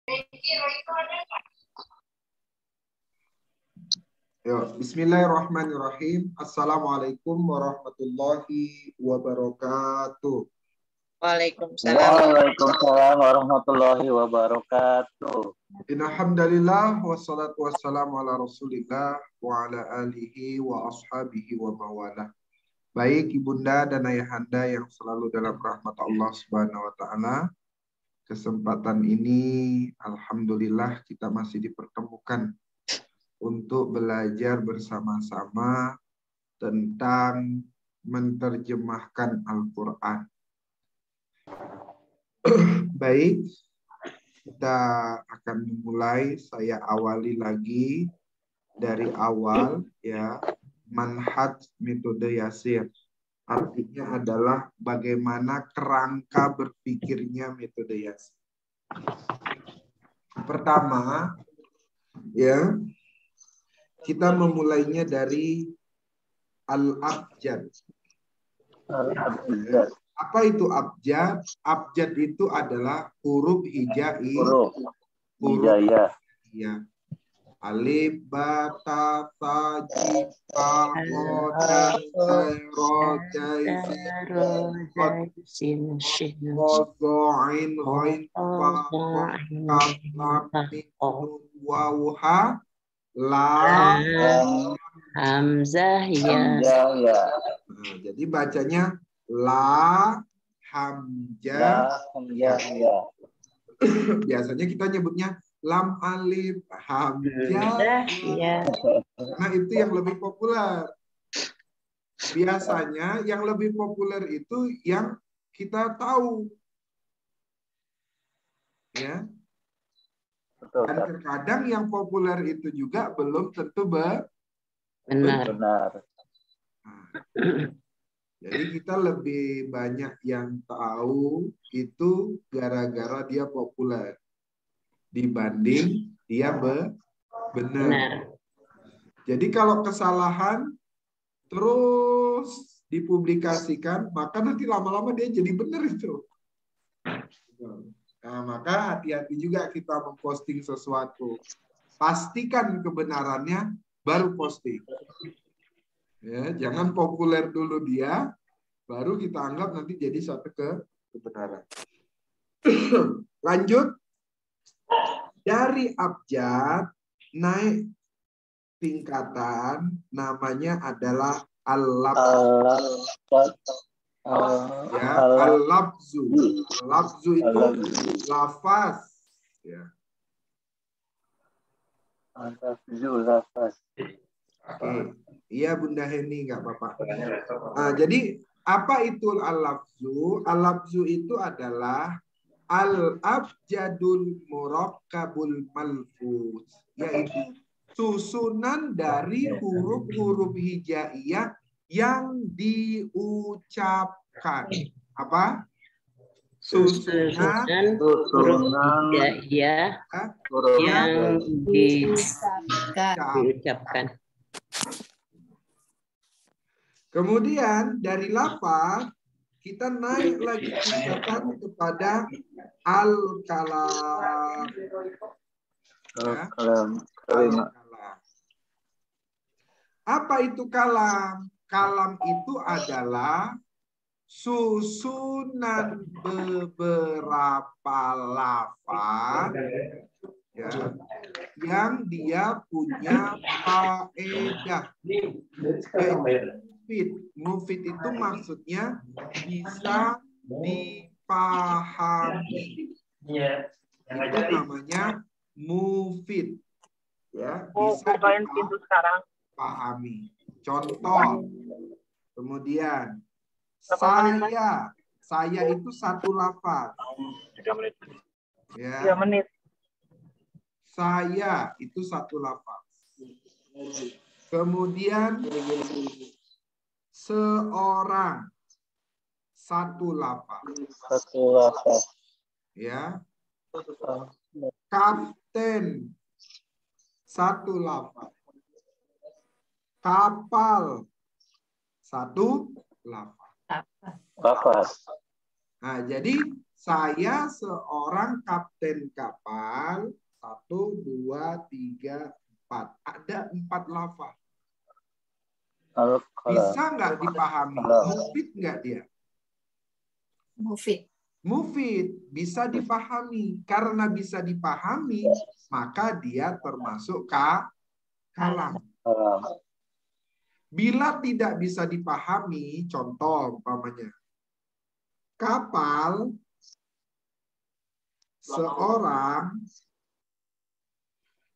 Yo, Bismillahirrahmanirrahim. Assalamualaikum warahmatullahi wabarakatuh. Waalaikumsalam warahmatullahi wabarakatuh. Innalhamdalillah wassalatu wassalamu ala Rasulillah wa ala alihi wa ashabihi wa mawalah. Baik ibunda dan ayahanda yang selalu dalam rahmat Allah Subhanahu wa taala. Kesempatan ini alhamdulillah kita masih dipertemukan untuk belajar bersama-sama tentang menerjemahkan Al-Qur'an. Baik, kita akan memulai. Saya awali lagi dari awal ya. Manhaj metode Yasir. Artinya adalah bagaimana kerangka berpikirnya metode Yasir. Pertama, ya, kita memulainya dari al-abjad. Al-abjad. Apa itu abjad? Abjad itu adalah huruf hijai. Huruf hijaiyah. Ya. Alif, ba, ta, ta, jim, ba, ro, dal, zai, ro, jai, sin, ro, zo, ain, ghain, fa, ra, kaf, lam, mim, nun, waw, ha, lam, hamzah ya. Ya. Nah, jadi bacanya la, hamzah, Ya. Biasanya kita nyebutnya lam, alif, hamzah. Ya. Nah, itu yang lebih populer. Biasanya yang lebih populer itu yang kita tahu. Ya. Betul. Dan terkadang yang populer itu juga belum tentu Benar. Nah, jadi kita lebih banyak yang tahu itu gara-gara dia populer dibanding dia benar. Jadi kalau kesalahan terus dipublikasikan, maka nanti lama-lama dia jadi benar itu. Nah, maka hati-hati juga kita memposting sesuatu. Pastikan kebenarannya baru posting. Ya, jangan populer dulu dia, baru kita anggap nanti jadi satu kebenaran. Lanjut. Dari abjad naik tingkatan, namanya adalah al-lafz. Ya, al-lafzu. Al-lafzu itu lafaz. Ya. Lafaz. Oke. Iya Bunda Heni, nggak apa-apa. Nah, jadi apa itu al-lafzu? Al-lafzu itu adalah al-abjadul murakkabul malfuz, yaitu susunan dari huruf-huruf hijaiyah yang diucapkan. Apa? Susunan huruf hijaiyah yang diucapkan. Kemudian dari lafaz kita naik lagi tingkatan kepada al-kalam. Ya. Al-kalam. Apa itu kalam? Kalam itu adalah susunan beberapa lafaz ya, yang dia punya faedah. Mufid itu maksudnya bisa dipahami. Itu namanya mufid. Ya, bisa dipahami. Contoh. Kemudian saya itu satu lafaz. 3 menit. Ya. 3 menit. Saya itu satu lafaz. Kemudian seorang satu lafaz. Ya. Kapten satu lafaz. Kapal satu lafaz. Lafaz. Nah, jadi saya seorang kapten kapal. 1, 2, 3, 4. Ada 4 lafaz. Bisa nggak dipahami? Mufid nggak dia? Mufid. Mufid, bisa dipahami. Karena bisa dipahami, maka dia termasuk kalam. Bila tidak bisa dipahami, contoh umpamanya, kapal, seorang,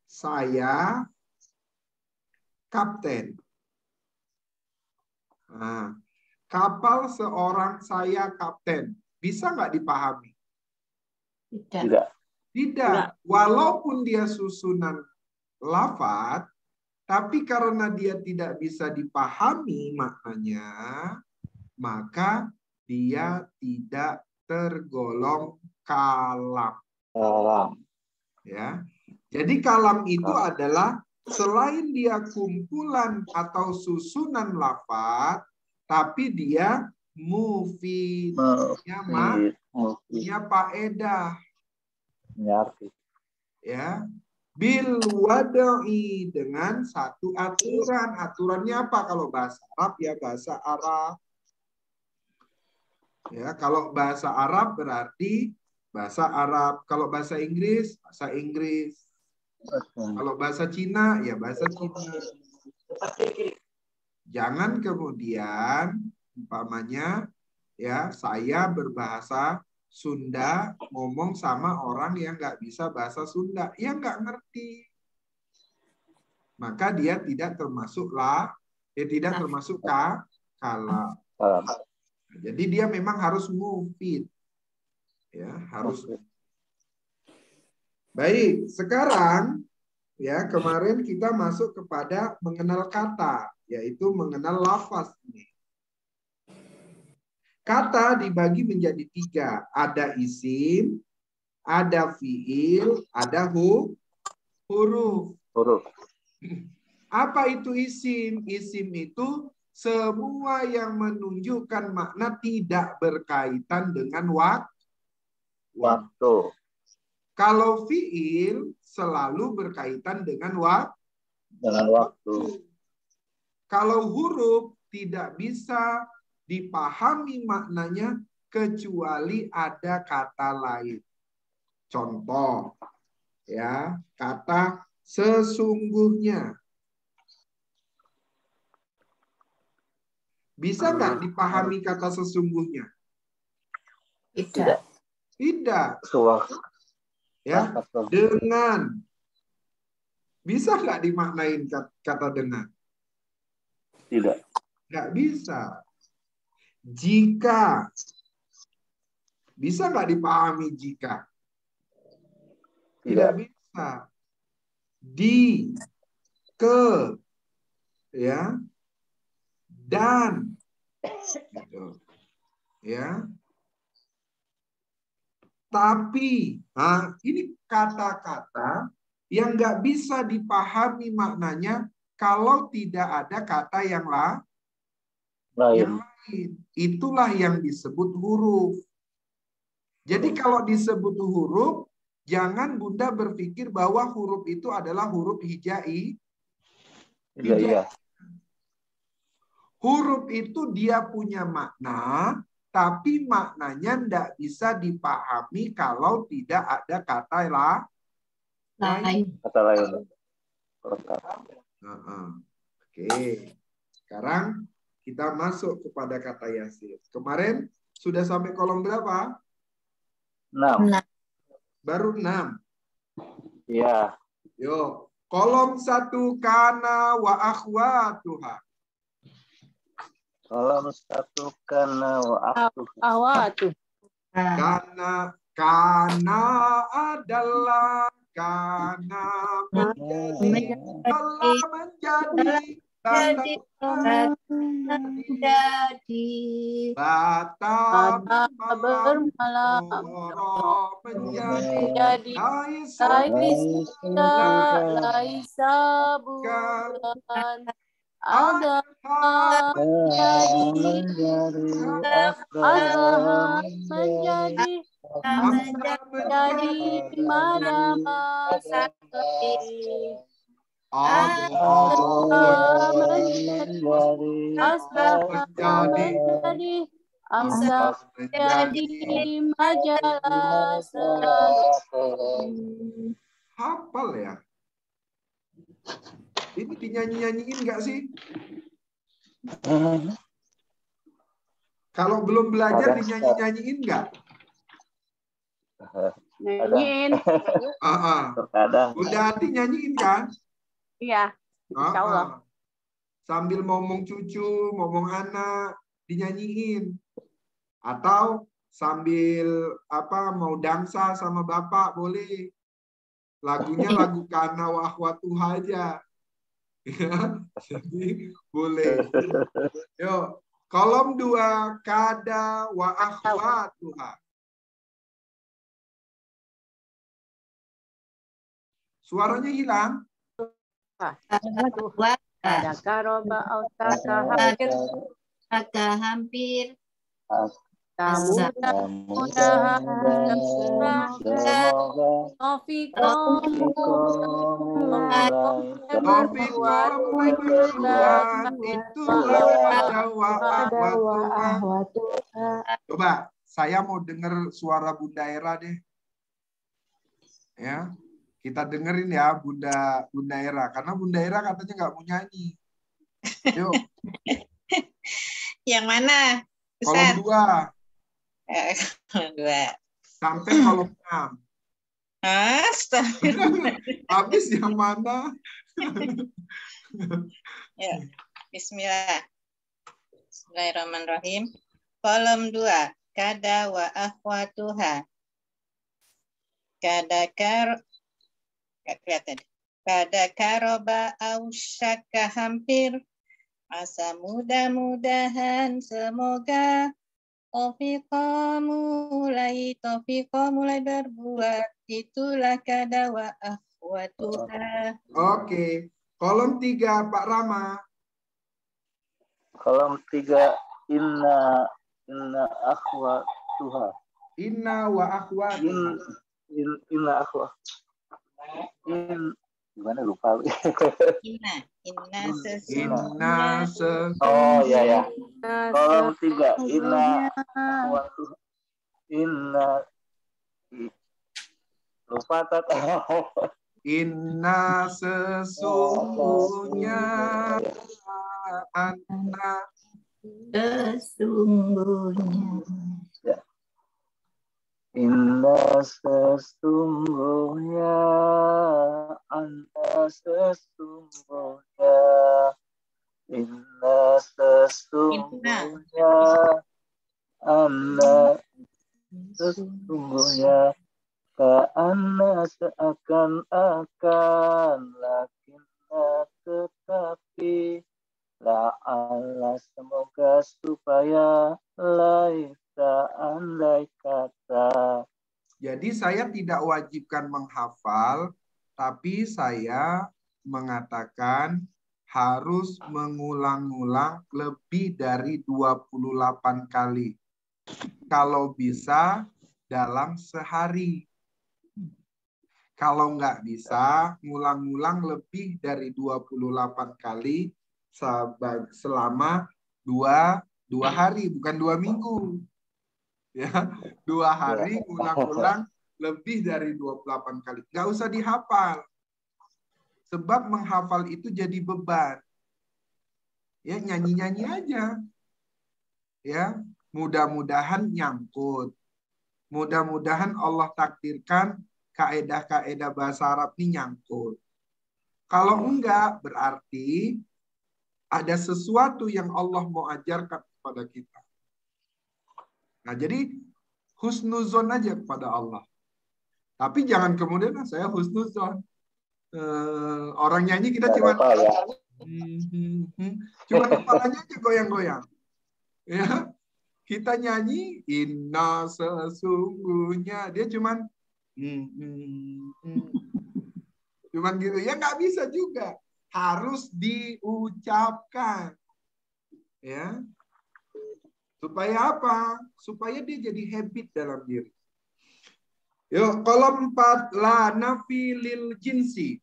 saya, kapten. Nah, kapal, seorang, saya, kapten. Bisa nggak dipahami? Tidak. Tidak. Walaupun dia susunan lafaz, tapi karena dia tidak bisa dipahami maknanya, maka dia tidak tergolong kalam. Ya. Jadi kalam itu adalah selain dia kumpulan atau susunan lafaz, tapi dia mufid, punya faedah. Ya. Bil wada'i, dengan satu aturan. Aturannya apa? Kalau bahasa Arab ya bahasa Arab. Ya, kalau bahasa Arab berarti bahasa Arab. Kalau bahasa Inggris, bahasa Inggris. Kalau bahasa Cina ya bahasa Cina. Jangan kemudian umpamanya ya saya berbahasa Sunda ngomong sama orang yang nggak bisa bahasa Sunda, ya nggak ngerti, maka dia tidak termasuk kalam. Jadi dia memang harus mufid, ya harus. Baik, sekarang ya kemarin kita masuk kepada mengenal kata, yaitu mengenal lafaz ini. Kata dibagi menjadi 3. Ada isim, ada fiil, ada huruf. Apa itu isim? Isim itu semua yang menunjukkan makna tidak berkaitan dengan waktu. Kalau fiil selalu berkaitan dengan waktu. Kalau huruf tidak bisa dipahami maknanya kecuali ada kata lain. Contoh, ya, kata sesungguhnya. Bisa nggak dipahami kata sesungguhnya? Tidak. Ya, dengan. Bisa nggak dimaknain kata dengan? Tidak. Nggak bisa. Jika. Bisa nggak dipahami jika? Tidak bisa. Di, ke, ya, dan, gitu, ya. Tapi, nah, ini kata-kata yang nggak bisa dipahami maknanya kalau tidak ada kata yang lain. Itulah yang disebut huruf. Jadi kalau disebut huruf, jangan Bunda berpikir bahwa huruf itu adalah huruf hijai. Huruf itu dia punya makna, tapi maknanya tidak bisa dipahami kalau tidak ada kata lain. Oke. Sekarang kita masuk kepada kata yasir. Kemarin sudah sampai kolom berapa? 6. Baru 6. Iya. Yuk, kolom 1 kana wa akhwatuha. Kolom 1 kana wa akhwatuha. Kana adalah menjadi bata bermalam menjadi laisa bukan ada menjadi Hamzah menjadi pada masa menjadi Amsal menjadi majalah selalu. Hafal ya? Ini dinyanyi-nyanyiin nggak sih? Kalau belum belajar dinyanyi-nyanyiin nggak? Nyanyiin. Bunda Hati nyanyiin kan? Iya, insya Allah. Sambil ngomong cucu, ngomong anak, dinyanyiin. Atau sambil mau dansa sama bapak boleh. Lagunya lagu Kana wa akhwatuha aja. Ya, jadi boleh. Yuk, kolom 2 kada wa akhwatuha. Suaranya hilang. Ada karoba Kata hampir. Mudah-mudahan mulai berbuat itulah kada wa akhwatuha. Coba saya mau dengar suara Bunda Era deh. Ya. Kita dengerin ya Bunda Era, karena Bunda Era katanya nggak mau nyanyi. Yuk. Yang mana? Kolom 2. Kolom 2. Sampai kolom 6. Astagfirullah. Habis yang mana? Ya. Bismillah. Bismillahirrahmanirrahim. Kolom 2. Kada wa akhwatuha. Gak kelihatan. Kada karoba ausyaka hampir. Asa mudah-mudahan semoga Taufiqa mulai berbuat itulah kada wa akhwatuha. Oke. Kolom 3 Pak Rama. Kolom 3 inna akhwatuha. Inna wa akhwatuha. Inna akhwatuha. Gimana lupa? Inna Oh ya. Kolom 3 inna akhwatuha. Lupa tata. Inna sesungguhnya anak Ya. Inna sesungguhnya Inna sesungguhnya Ka'anna seakan-akan lakinna tetapi la'alla semoga supaya laisa andai kata. Jadi saya tidak wajibkan menghafal, tapi saya mengatakan harus mengulang-ulang lebih dari 28 kali. Kalau bisa dalam sehari. Kalau nggak bisa, ngulang-ngulang lebih dari 28 kali selama dua hari, bukan 2 minggu. Ya, 2 hari ulang-ulang lebih dari 28 kali. Nggak usah dihafal. Sebab menghafal itu jadi beban. Ya, nyanyi-nyanyi aja. Ya, mudah-mudahan nyangkut. Mudah-mudahan Allah takdirkan kaedah-kaedah bahasa Arab ini nyangkut. Kalau enggak, berarti ada sesuatu yang Allah mau ajarkan kepada kita. Nah, jadi husnuzon aja kepada Allah. Tapi jangan kemudian saya husnuzon. Orang nyanyi kita cuma kepalanya aja goyang-goyang. Ya, kita nyanyi inna sesungguhnya, dia cuman cuman gitu ya, nggak bisa juga, harus diucapkan ya, supaya apa? Supaya dia jadi habit dalam diri. Yuk, kolom 4. La nafi lil jinsi.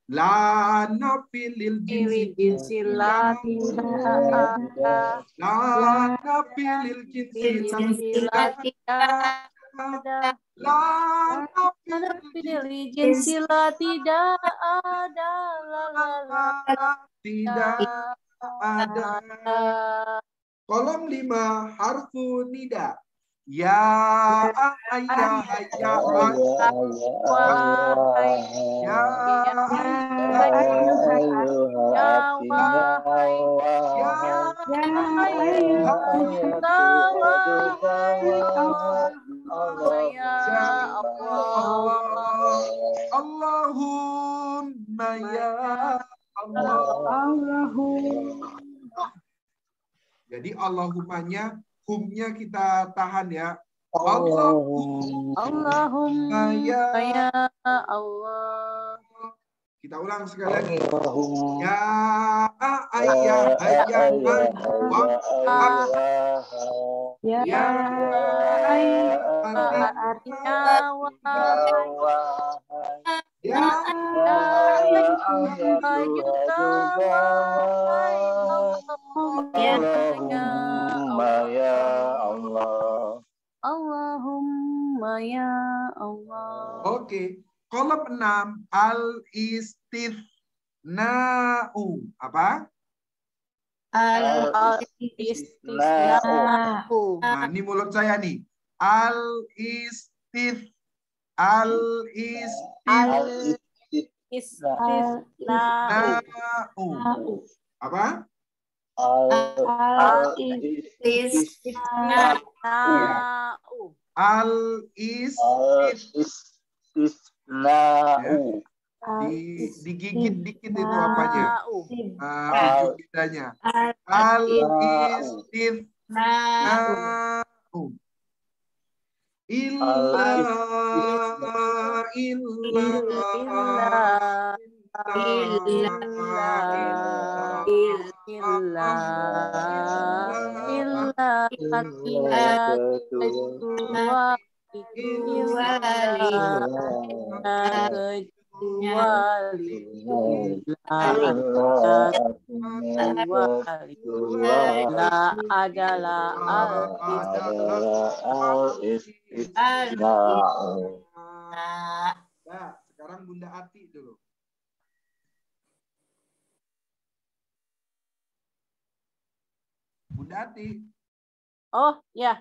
La nafi lil jinsi. jinsi la tidak ada. La nafi lil jinsi. La tidak ada. La nafi Pilih jinsi la tidak ada. tidak ada. Kolom 5. Harfu nida. Ya ayah ya Allahumma ya Allah. Jadi Allahumma-nya, humnya kita tahan ya. Allahumma ya Allah. Kita ulang sekali lagi. Ya ayah ayah ya artinya ya Allahumma ya Allah. Oke, kolom 6 al-istifna'u apa? Al-istisna'u. Nah, ini mulut saya nih. Al-istifna'u apa? Digigit dikit itu apanya? Ujung lidahnya. Al-istifna'u. adalah Nah, sekarang Bunda Ati dulu. Bunda Ati. Oh ya.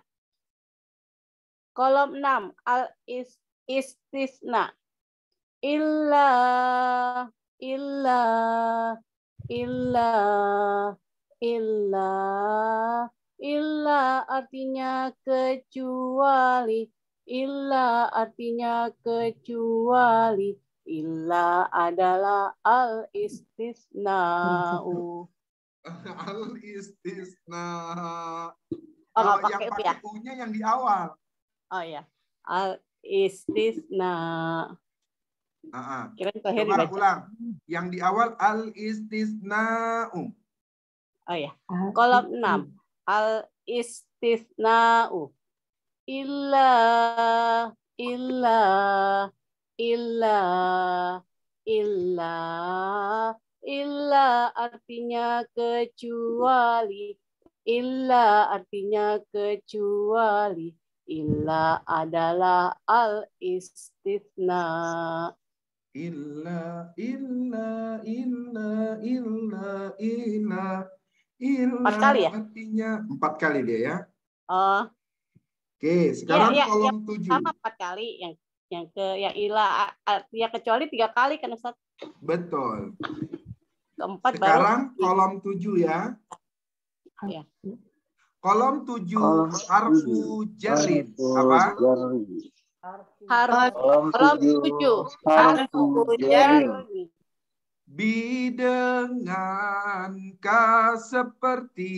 Kolom 6 al-istisna. Illa artinya kecuali. Illa artinya kecuali. Illa adalah al-istisna'u. Al-istisna. Oh, yang pakai U-nya yang di awal. Oh ya. Al-istisna. Coba ulang. Yang di awal al-istisna'u. Oh ya. Kolom 6. Al-istisna'u. Illa artinya kecuali. Illa artinya kecuali. Illa adalah al-istisna. Illa. 4 kali ya? Artinya 4 kali dia ya. Oh. Oke, sekarang kolom 7. Sama 4 kali, yang ila artinya kecuali 3 kali kan Ustaz? Betul. Keempat sekarang baru. Kolom 7 ya. Ya. Kolom 7 harfu jarin apa? Kolom 7 harfu jarin. Dengan ka seperti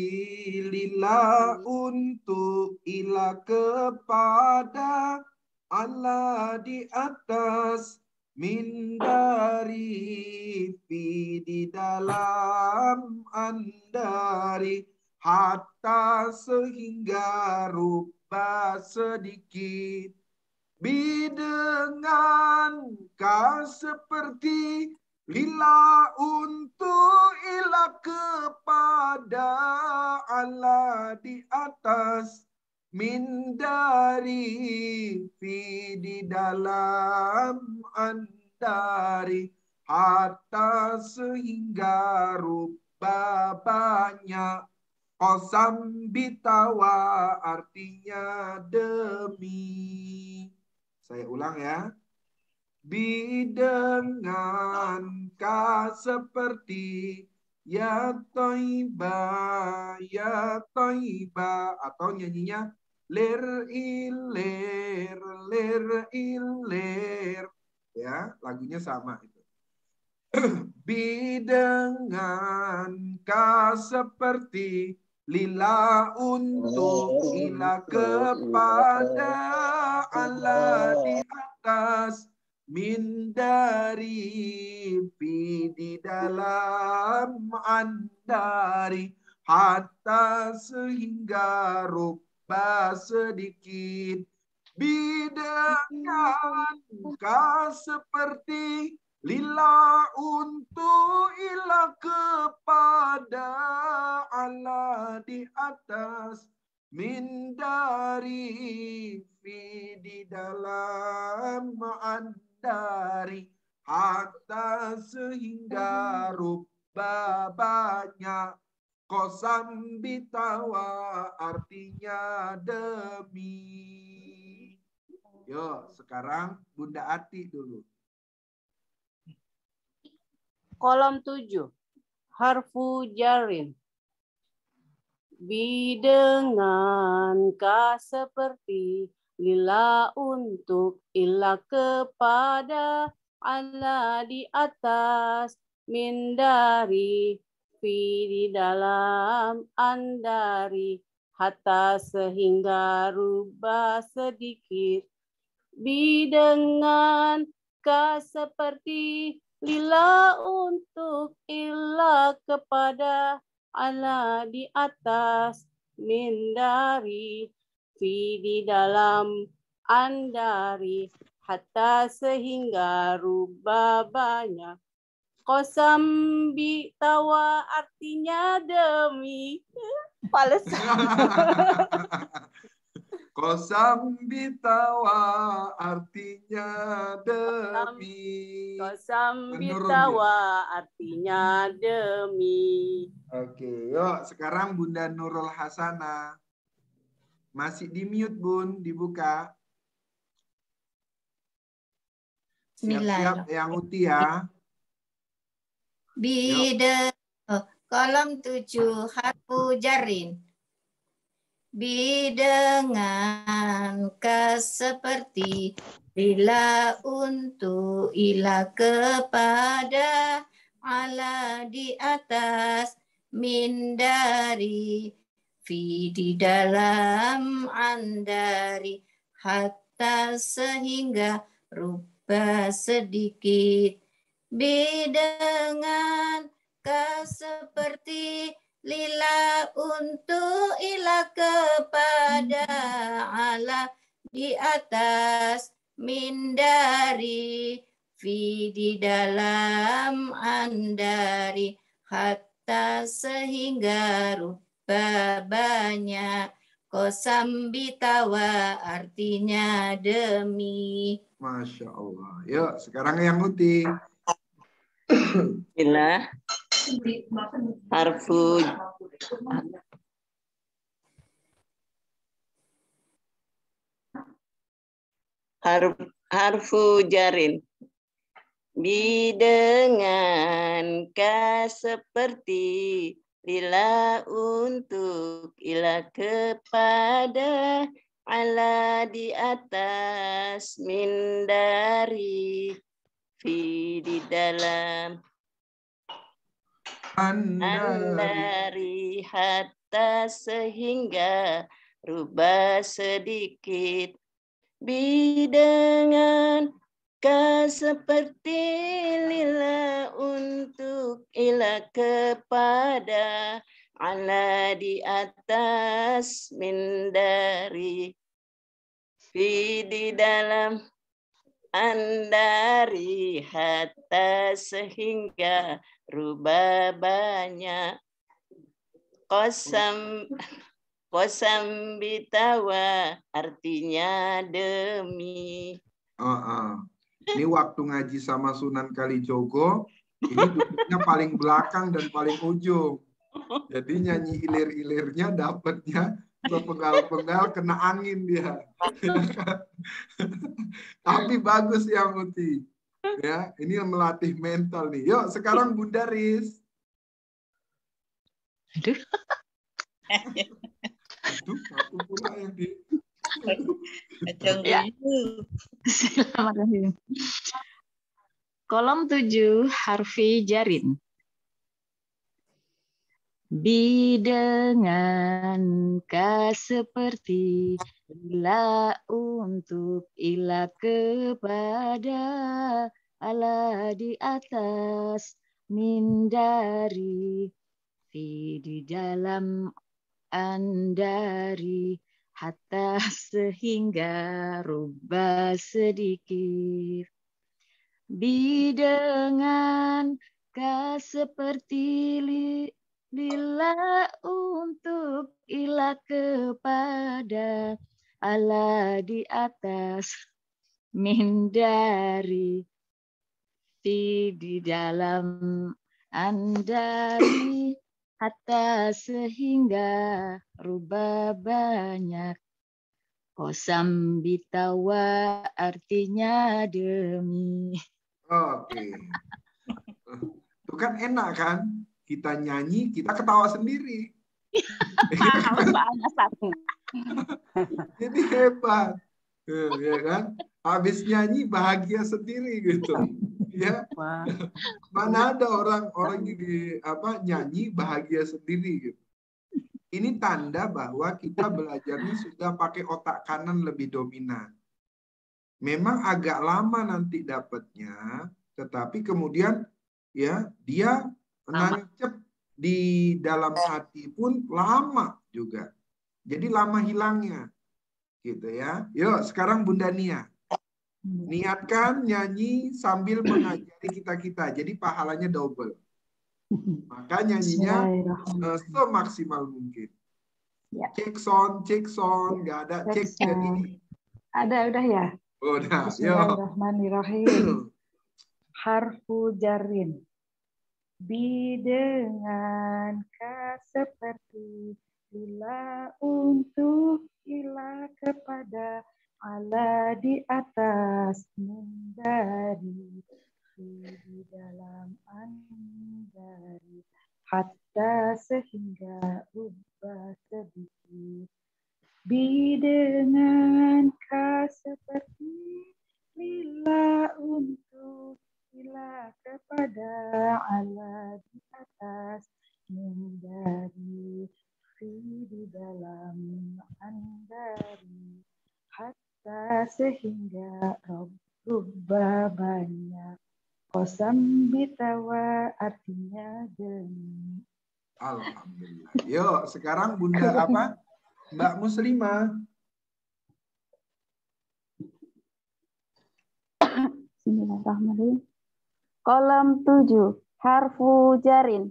lila untuk ila kepada Allah di atas min dari fi di dalam andari hatta sehingga rupa sedikit Bi dengan ka seperti lila untuk ila kepada Allah di atas min dari fi di dalam andari hatta sehingga rupa banyak qasam bitawa artinya demi. Saya ulang ya. Bi dengan ka seperti ya toiba atau nyanyinya ler iler ya, lagunya sama itu. Bi dengan ka seperti lila untuk ila kepada Allah di atas min dari fi di dalam andari hatta sehingga rupa sedikit bidangan ka seperti lila untuk ila kepada Allah di atas min dari fi di dalam andari hatta sehingga rupa banyak qasam bitawa artinya demi. Yo, sekarang Bunda Ati dulu. Kolom 7. Harfu jarin. Bi dengan ka seperti lila untuk ila kepada Allah di atas min dari fi di dalam andari hatta sehingga rubah sedikit. Bi dengan ka seperti lila untuk ila kepada Allah di atas min dari fi di dalam andari hatta sehingga rubah banyak qasam bitawa artinya demi. Pales. Qasam bitawa artinya demi. Qasam bitawa artinya demi. Oke, yuk sekarang Bunda Nurul Hasanah. Masih di mute Bun, dibuka. Siap-siap yang uti ya. Kolom 7 harfu jarin. Bi dengan ka seperti lila untuk ila kepada ala di atas min dari fi di dalam andari hatta sehingga rupa sedikit. Bi dengan ka seperti lila untuk ila kepada ala di atas min dari fi di dalam andari hatta sehingga rupa banyak qasam bitawa artinya demi. Masya Allah. Yuk sekarang yang uti. Bila harfu jarin. Bi dengan ka seperti lila untuk ila kepada ala di atas min dari fi di dalam andari hatta sehingga rubah sedikit. Bi dengan ka seperti lila untuk ila kepada ala di atas min dari fi di dalam, andari hatta sehingga, rubah banyak, kosam bitawa artinya demi. Ini waktu ngaji sama Sunan Kalijogo, ini duduknya paling belakang dan paling ujung. Jadi nyanyi hilir-hilirnya dapatnya sepenggal-penggal kena angin dia. Tapi bagus ya Muti. Ya, ini yang melatih mental nih. Yuk, sekarang Bunda Riz. Aduh. Aduh, aku pula yang di. Ya. Kolom 7, harfi jarin. Bi dengan ka seperti, ila untuk, ila kepada, ala di atas, min dari, fi di dalam, andari, hatta sehingga, rubah sedikit. Bi dengan ka seperti, lila untuk, ila kepada, ala di atas, min dari, fi di dalam, andari, hatta sehingga, rubah banyak, kosam bitawa artinya demi. Oke. Itu kan enak kan? Kita nyanyi, kita ketawa sendiri. Jadi hebat. Ya kan? Habis nyanyi bahagia sendiri gitu. Ya. Mana ada orang di nyanyi bahagia sendiri gitu. Ini tanda bahwa kita belajarnya sudah pakai otak kanan lebih dominan. Memang agak lama nanti dapatnya, tetapi kemudian ya dia nancep di dalam hati pun lama juga. Jadi lama hilangnya. Gitu ya. Yuk, sekarang Bunda Nia. Niatkan nyanyi sambil mengajari kita-kita. Jadi pahalanya double. Maka nyanyinya semaksimal mungkin. Ya. Cek sound, nggak ada cek jadi. Ada udah ya. Udah. Bismillahirrahmanirrahim. Harfu jarin. Bi dengan ka seperti, lila untuk, ila kepada, ala di atas, min dari, di dalam, dari, hatta sehingga, rubah sedikit. Bi dengan ka seperti, lila untuk, ila kepada, ala di atas, min dari, fi di dalam, andari, hatta sehingga, rubah banyak, kosam bitawa artinya demi. Alhamdulillah. Yuk, sekarang Bunda apa? Mbak Muslimah. Bismillahirrahmanirrahim. Kolom 7, harfu jarin.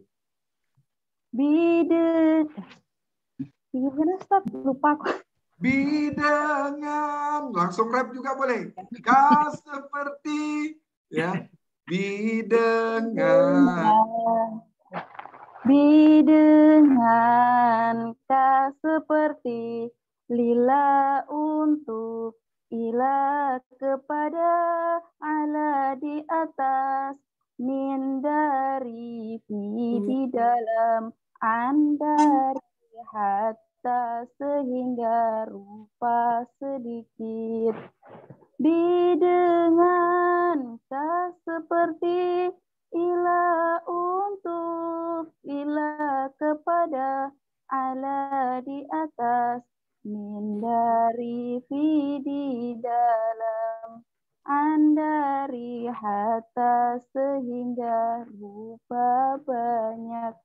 Lupa aku. Bidengan, langsung rap juga boleh. Ka seperti, ya. Bidengan. Bidengan ka seperti, lila untuk, ila kepada, ala di atas, min dari, fi di dalam, andari, hatta sehingga, rupa sedikit. Bidengan ka seperti, ila untuk, ila kepada, ala di atas, min dari, fi di dalam, andari, hatta sehingga, rupa banyak,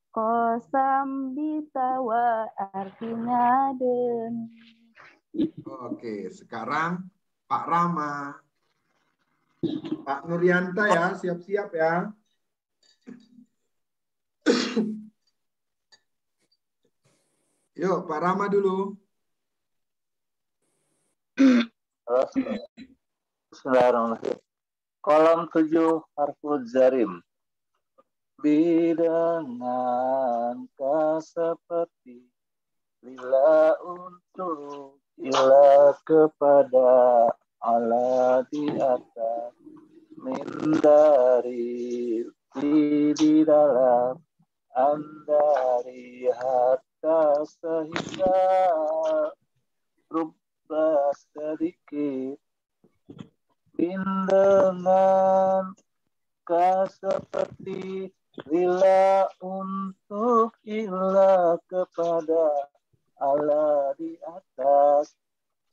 kosam bitawa artinya demi. Oke, sekarang Pak Rama. Pak Nurianta ya, siap-siap ya. Yuk, Pak Rama dulu. Bismillahirrahmanirrahim. Kolom 7 harful jarim. Bidengan seperti bila untuk ila kepada ala di atas min dari di dalam andari hatta sehingga rubah sedikit bin dengan seperti lila untuk ila kepada Allah di atas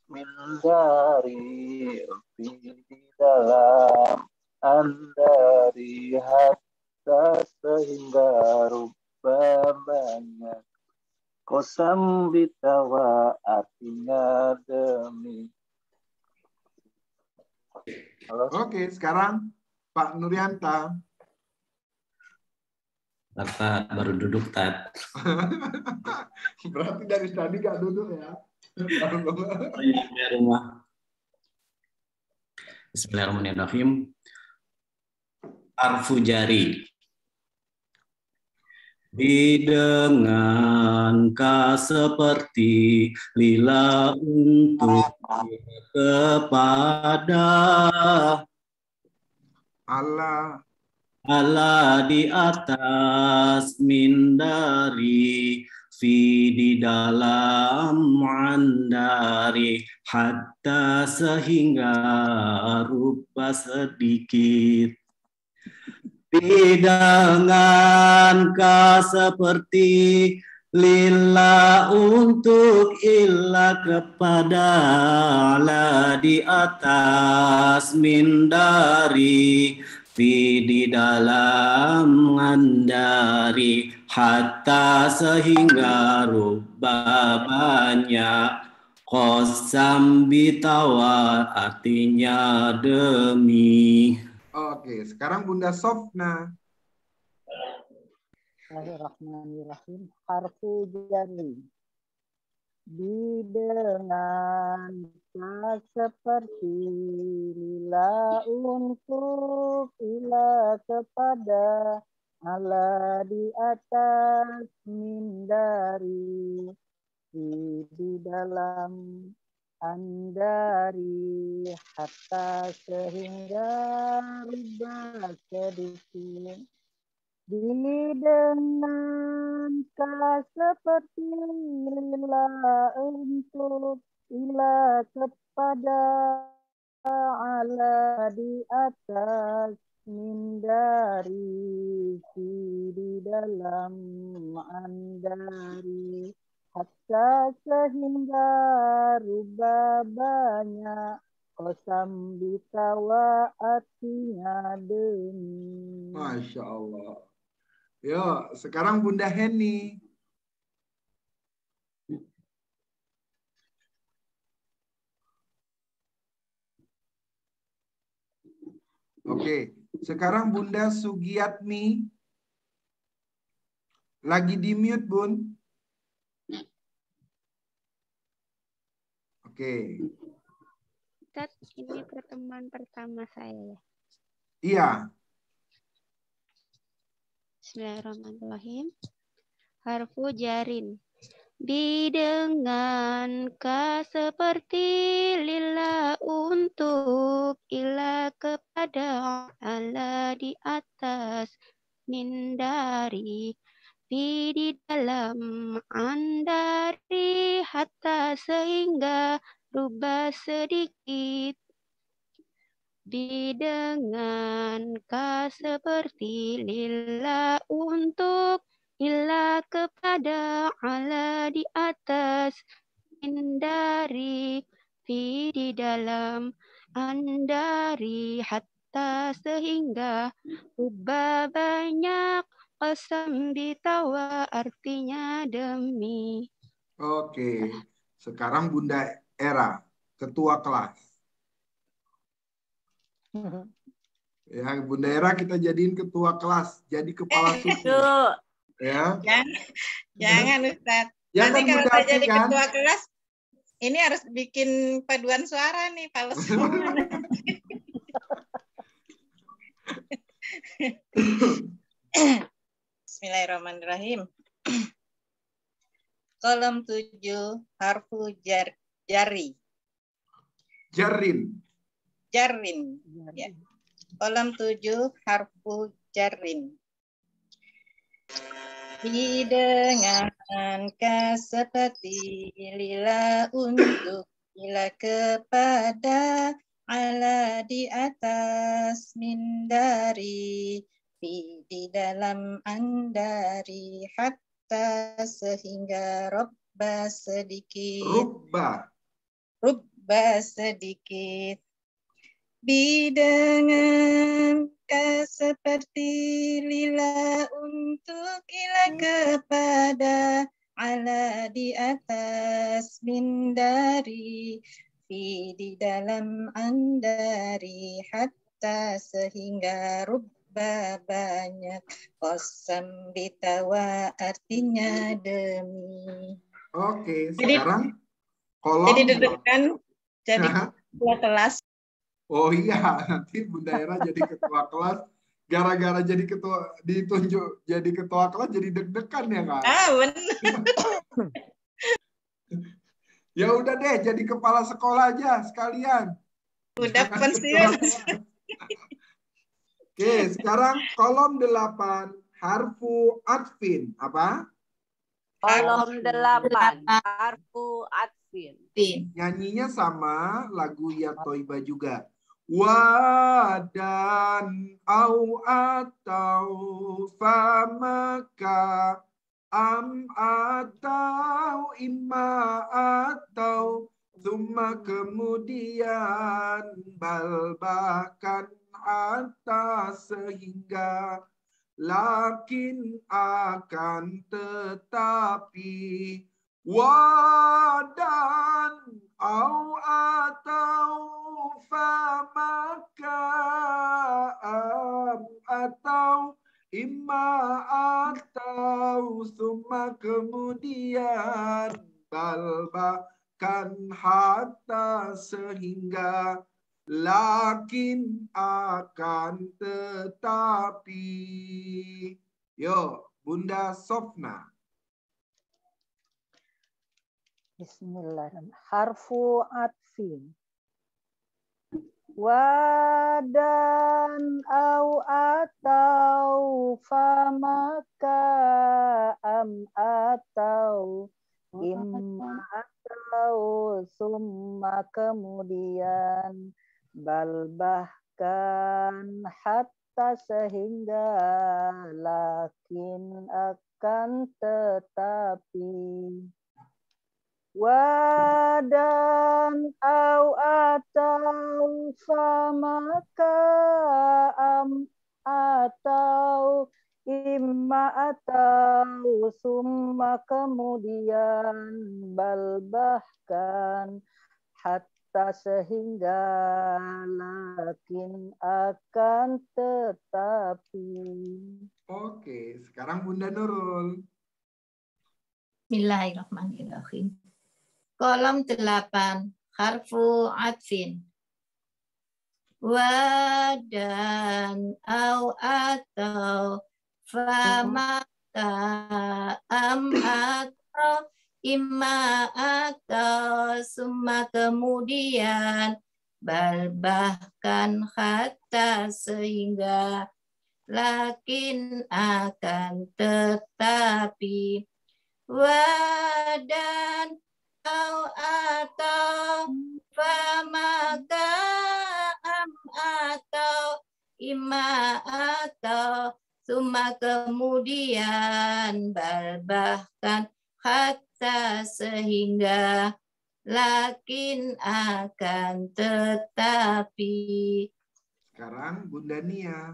min dari di dalam andari hatta sehingga rubah banyak kosam bitawa artinya demi. Halo. Oke, sekarang Pak Nurianta. Bapak baru duduk, Tat. Berarti dari tadi nggak duduk ya? Bismillahirrahmanirrahim. Harfu jari. Dengan ka seperti lila untuk kepada Allah di atas min dari fi di dalam andari hatta sehingga rupa sedikit dengan ka seperti lillah untuk illa kepada Allah di atas min dari fi di dalam ngandari hatta sehingga rubah banyak qasam bitawa artinya demi. Oke, sekarang Bunda Sofna. Bismillahirrahmanirrahim. Harfu jari. Dengan seperti lila untuk ila kepada ala di atas min dari di dalam andari hatta sehingga rubah sedikit dengan seperti lila untuk ila kepada ala di atas min dari di dalam andari hatta sehingga rubah banyak kosam bitawa artinya demi. Masya Allah. Yuk, sekarang Bunda Heni. Oke, sekarang Bunda Sugiatmi. Lagi di mute, Bun. Oke. Tat, ini pertemuan pertama saya ya. Iya. Bismillahirrahmanirrahim. Harfu jarin. Dengan ka seperti lillah untuk ila kepada Allah di atas min dari fi di dalam andari hatta sehingga rubah sedikit dengan ka seperti lillah untuk illa kepada ala di atas min dari fi di dalam andari hatta sehingga rubah banyak qasam bitawa artinya demi. Oke, sekarang Bunda Era, ketua kelas. Ya, Bunda Era kita jadiin ketua kelas, jadi kepala suku. Ya. Jangan Ustaz. Ya Nanti kan kalau Bunda saya Ati jadi kan? ketua kelas, ini harus bikin paduan suara nih, fals semua. Bismillahirrahmanirrahim. Kolom 7, harfu jari. Jarin. Jarin. Ya. Kolom 7, harfu jarin. Dengan seperti lila untuk, ila kepada, ala di atas, min dari, fi di dalam, andari, hatta sehingga, robba sedikit. Rubba sedikit. Dengan seperti lila untuk, ila kepada, ala di atas, min dari, fi di dalam, andari, hatta sehingga, rubba banyak, qasam bitawa artinya demi. Oke, sekarang kolom. Jadi deg-degan jadi ketua kelas. Oh iya, nanti Bunda Era jadi ketua kelas. Gara-gara jadi ketua, ditunjuk jadi ketua kelas, jadi deg-degan ya Kak? Ah, benar. Ya udah deh, jadi kepala sekolah aja sekalian. Udah pensiun. Oke, sekarang kolom 8, harfu atfin. Apa? Kolom 8, harfu atfin. Nyanyinya sama lagu Ya Toiba juga. Wadan au atau famaka am atau imma atau thumma kemudian bal bahkan atas sehingga lakin akan tetapi wadan au atau famaka atau imma atau summa kemudian bal bahkan hatta sehingga lakin akan tetapi. Yo, Bunda Sofna. Bismillahirrahmanirrahim. Harfu atfin. Wadan au atau famaka am atau imma atau summa kemudian bal bahkan hatta sehingga lakin akan tetapi. Wadan au atau famaka am atau imma atau summa kemudian bal bahkan hatta sehingga lakin akan tetapi. Oke, sekarang Bunda Nurul. Bismillahirrahmanirrahim. Kolom 8, harfu atfin. Wadan au atau famaka am atau imma atau summa kemudian bal bahkan hatta sehingga lakin akan tetapi. Wadan au atau famaka am atau imma atau summa kemudian bal bahkan hatta sehingga lakin akan tetapi. Sekarang Bunda Nia.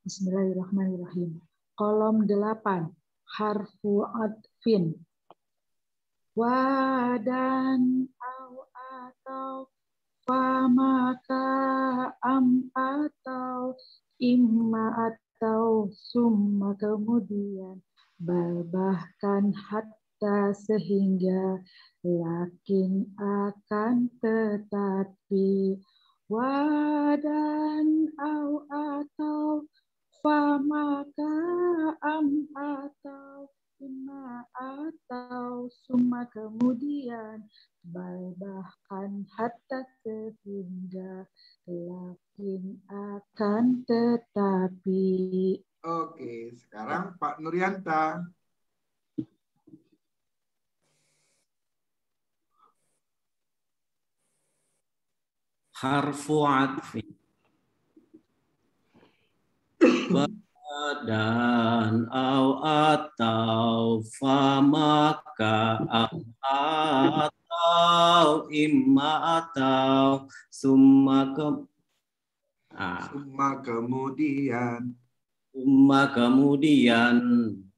Bismillahirrahmanirrahim. Kolom 8, harfu atfin. wa dan au atau fa maka am atau imma atau summa kemudian bal bahkan hatta sehingga lakin akan tetapi wa dan au atau fa maka am atau imma atau summa kemudian bal bahkan hatta sehingga lakin akan tetapi. Oke, sekarang Pak Nurianta. Harfu atfi. Dan au atau fa maka atau imma atau summa kemudian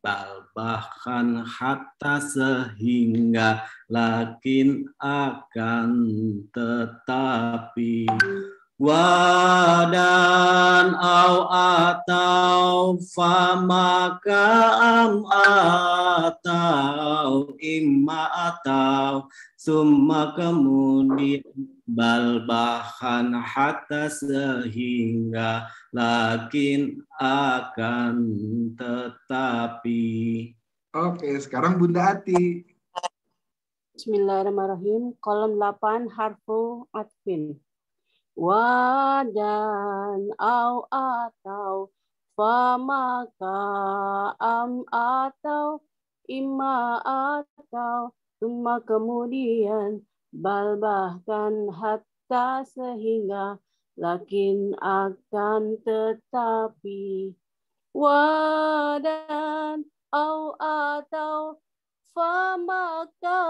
bal bahkan hatta sehingga lakin akan tetapi wa dan au atau fa maka am atau imma atau summa kemudian bal bahkan hatta sehingga lakin akan tetapi. Oke, sekarang Bunda Ati. Bismillahirrahmanirrahim. Kolom 8 harfu atfin. Wa dan au atau fa maka am atau imma atau summa kemudian bal bahkan hatta sehingga lakin akan tetapi wa dan au atau fa maka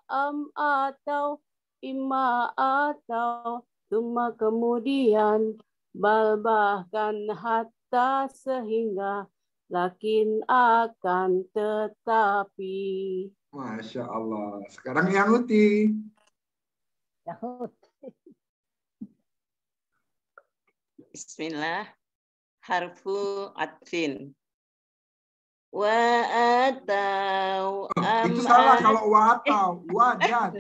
am atau imma atau summa kemudian bal bahkan hatta sehingga lakin akan tetapi. Masya Allah. Sekarang Yahuti. Bismillah. Harfu atfin. Wa atau itu salah kalau wa atau wa dan.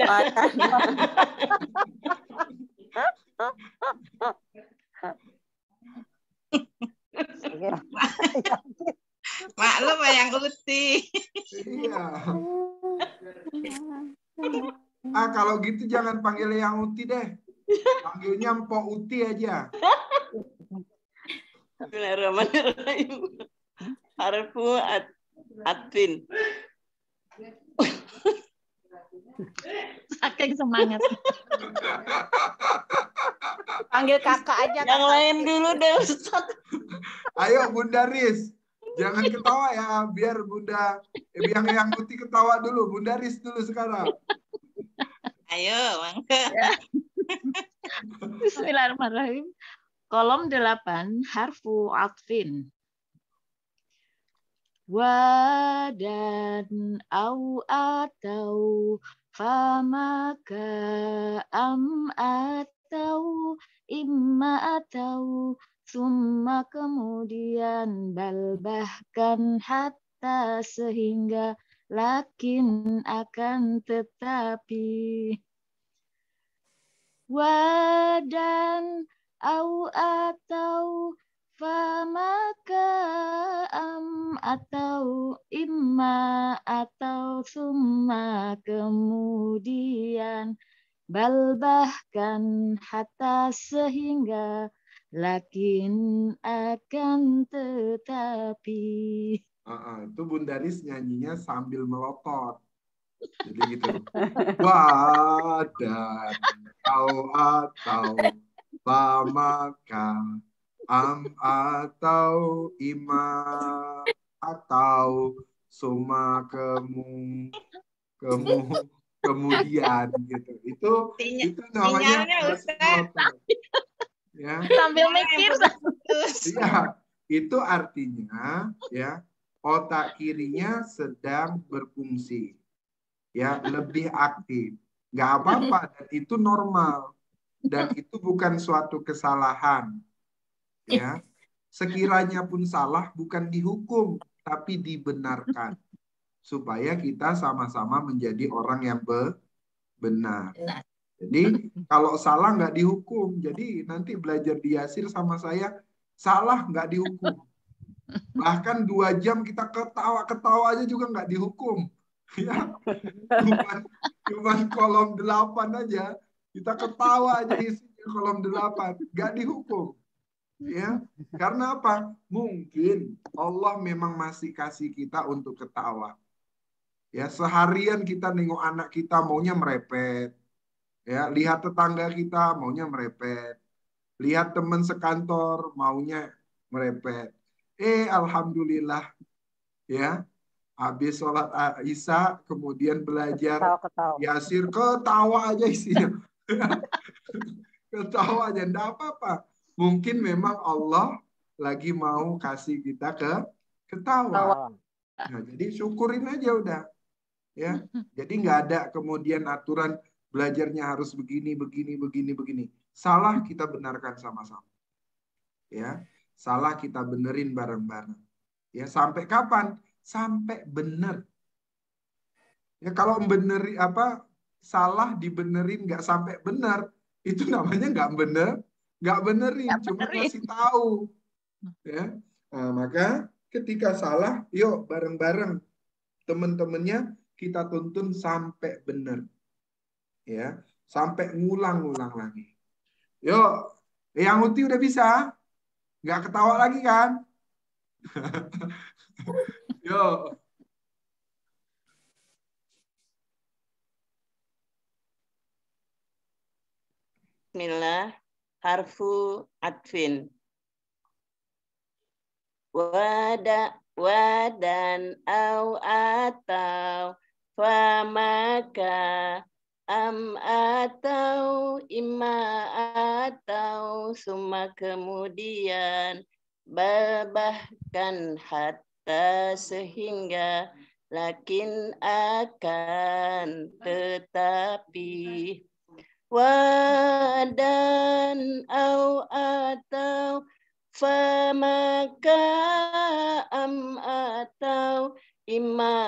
Maklum yang Uti. Iya. Kalau gitu jangan panggil yang Uti deh. Panggilnya Mpok Uti aja. Bismillahirrahmanirrahim. Harfu atfin. Saking semangat. Panggil kakak aja. Yang lain dulu deh Ustaz. Ayo Bunda Riz. Jangan ketawa ya, biar Bunda yang Uti ketawa dulu. Bunda Riz dulu sekarang. Ayo, mangga. Bismillahirrahmanirrahim. Kolom 8 harfu atfin. Wa dan au atau fa maka am atau imma atau summa kemudian bal bahkan hatta sehingga lakin akan tetapi wa dan au atau fa maka am atau imma atau summa kemudian bal bahkan hatta sehingga lakin akan tetapi. Itu Bunda Riz nyanyinya sambil melotot. Jadi gitu. Wa dan au atau fa maka am atau ima atau summa kemudian gitu. Itu namanya ya. Sambil mikir. Iya, itu artinya ya otak kirinya sedang berfungsi. ya lebih aktif. Nggak apa-apa, dan itu normal. Dan itu bukan suatu kesalahan. Ya, sekiranya pun salah bukan dihukum, tapi dibenarkan. Supaya kita sama-sama menjadi orang yang benar. Jadi kalau salah nggak dihukum. Jadi nanti belajar di Yasir sama saya, salah nggak dihukum. Bahkan 2 jam kita ketawa-ketawa aja juga nggak dihukum. Ya, cuman kolom 8 aja. Kita ketawa aja isinya kolom 8. Nggak dihukum. Ya, karena apa? Mungkin Allah memang masih kasih kita untuk ketawa. Ya, seharian kita nengok anak kita maunya merepet. Ya, lihat tetangga kita maunya merepet. Lihat teman sekantor maunya merepet. Alhamdulillah ya. Habis sholat Isya kemudian belajar Yasir, ketawa aja isinya. Ketawa aja, enggak apa-apa. Mungkin memang Allah lagi mau kasih kita ketawa. Nah, jadi syukurin aja udah. Ya, jadi nggak ada kemudian aturan belajarnya harus begini. Salah kita benarkan sama-sama. Ya, salah kita benerin bareng-bareng. Ya, sampai kapan? Sampai bener. Ya, kalau salah dibenerin nggak sampai benar, itu namanya nggak benerin, cuma kasih tahu. Ya, nah, maka ketika salah, yuk bareng-bareng teman-temannya kita tuntun sampai benar. Ya, sampai ngulang-ngulang lagi. Yuk, yang Uti udah bisa? Nggak ketawa lagi kan? Yuk. Bismillah, harfu atfin. Wadan au atau famaka am atau imma atau summa kemudian bahkan hatta sehingga lakin akan tetapi wadan au atau famaka am atau imma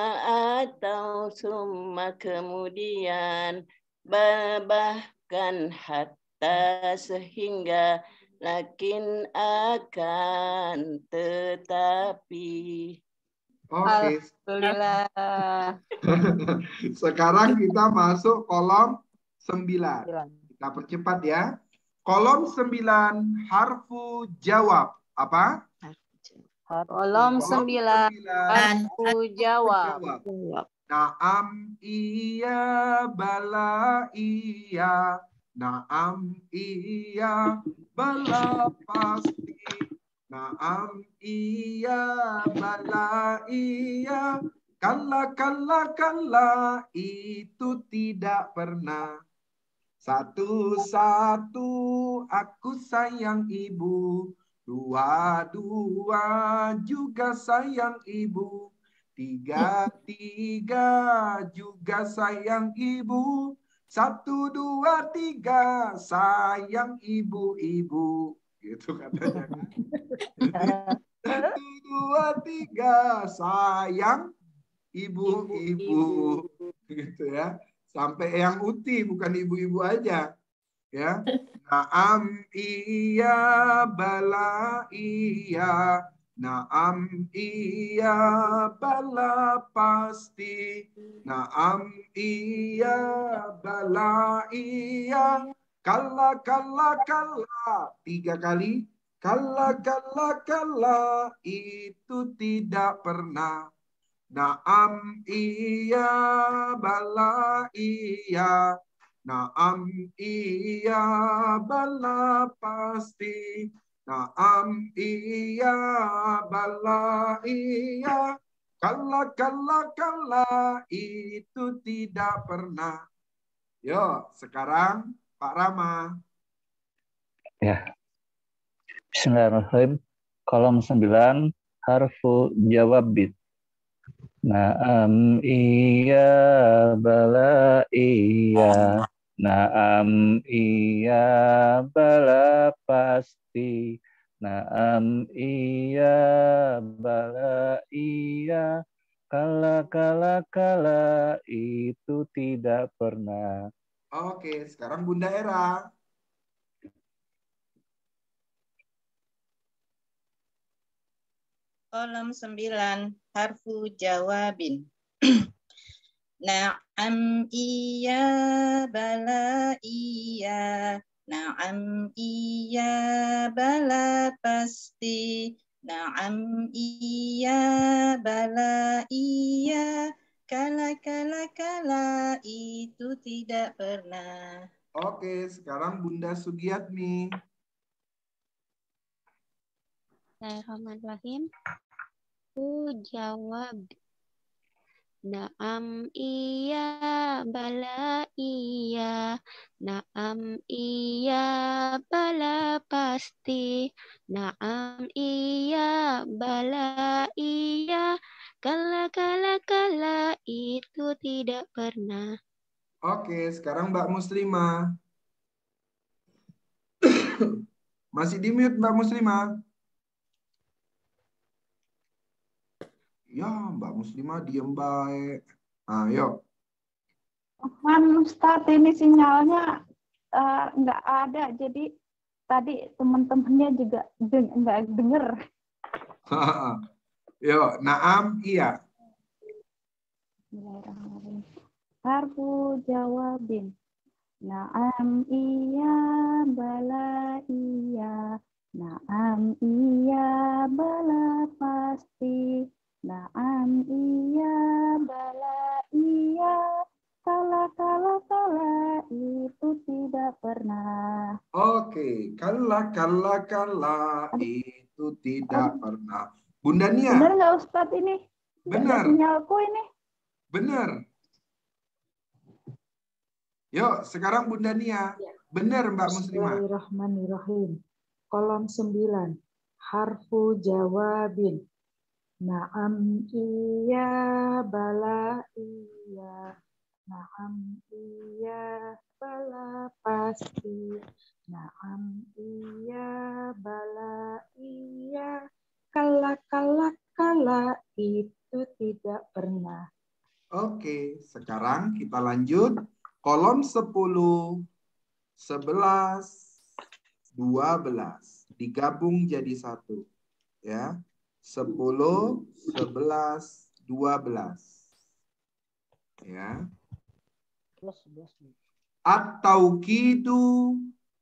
atau summa kemudian bahkan hatta sehingga lakin akan tetapi. Oke. Alhamdulillah. Sekarang kita masuk kolom 9. Kita percepat ya. Kolom 9 harfu jawab. Apa? Kolom 9 harfu jawab. Naam iya bala iya. Naam iya bala pasti. Naam iya bala iya. Kalla itu tidak pernah. Satu aku sayang ibu. Dua juga sayang ibu. Tiga juga sayang ibu. 1, 2, 3 sayang ibu-ibu. Gitu katanya. 1, 2, 3 sayang ibu-ibu. Gitu ya. Sampai yang Uti, bukan ibu-ibu aja. Ya. Naam iya bala iya. Naam iya bala pasti. Naam iya bala iya. Kalla 3 kali. Kalla itu tidak pernah. Naam iya bala iya. Naam iya bala pasti. Naam iya bala iya. Kalla itu tidak pernah. Yo, sekarang Pak Rama. Ya. Bismillahirrahmanirrahim. Kolom 9 harfu jawab bit. Naam iya bala iya. Naam iya bala pasti. Naam iya bala iya. Kala itu tidak pernah. Oke, sekarang Bunda Era. Kolom 9, harfu jawabin. Na'am iya bala iya. Na'am iya bala pasti. Na'am iya bala iya. Kala itu tidak pernah. Oke, sekarang Bunda Sugiatmi. Bismillahirrahmanirrahim. Aku jawab. Naam iya bala iya. Naam iya bala pasti. Naam iya bala iya. Kala itu tidak pernah. Oke, sekarang Mbak Muslimah. Masih di mute Mbak Muslimah. Ya, Mbak Muslimah diem baik. Ayo. Ustadz, ini sinyalnya nggak ada, jadi tadi teman-temannya juga nggak denger. Yuk, naam iya. Bismillahirrahmanirrahim. Harfu jawabin. Naam iya bala iya. Naam iya bala pasti. Naam iya bala iya. Kala itu tidak pernah. Oke, kala itu tidak pernah. Bunda Nia. Benar nggak Ustadz ini? Benar. Sinyalku ini. Benar. Yuk, sekarang Bunda Nia. Benar Mbak Muslimah. Bismillahirrahmanirrahim. Kolom 9. Harfu jawabin. Naam iya bala iya. Naam iya bala pasti. Naam iya bala iya. Kala itu tidak pernah. Oke, sekarang kita lanjut. Kolom 10, 11, 12. Digabung jadi satu. Ya. 10, 11, 12. Ya. At-tauqidu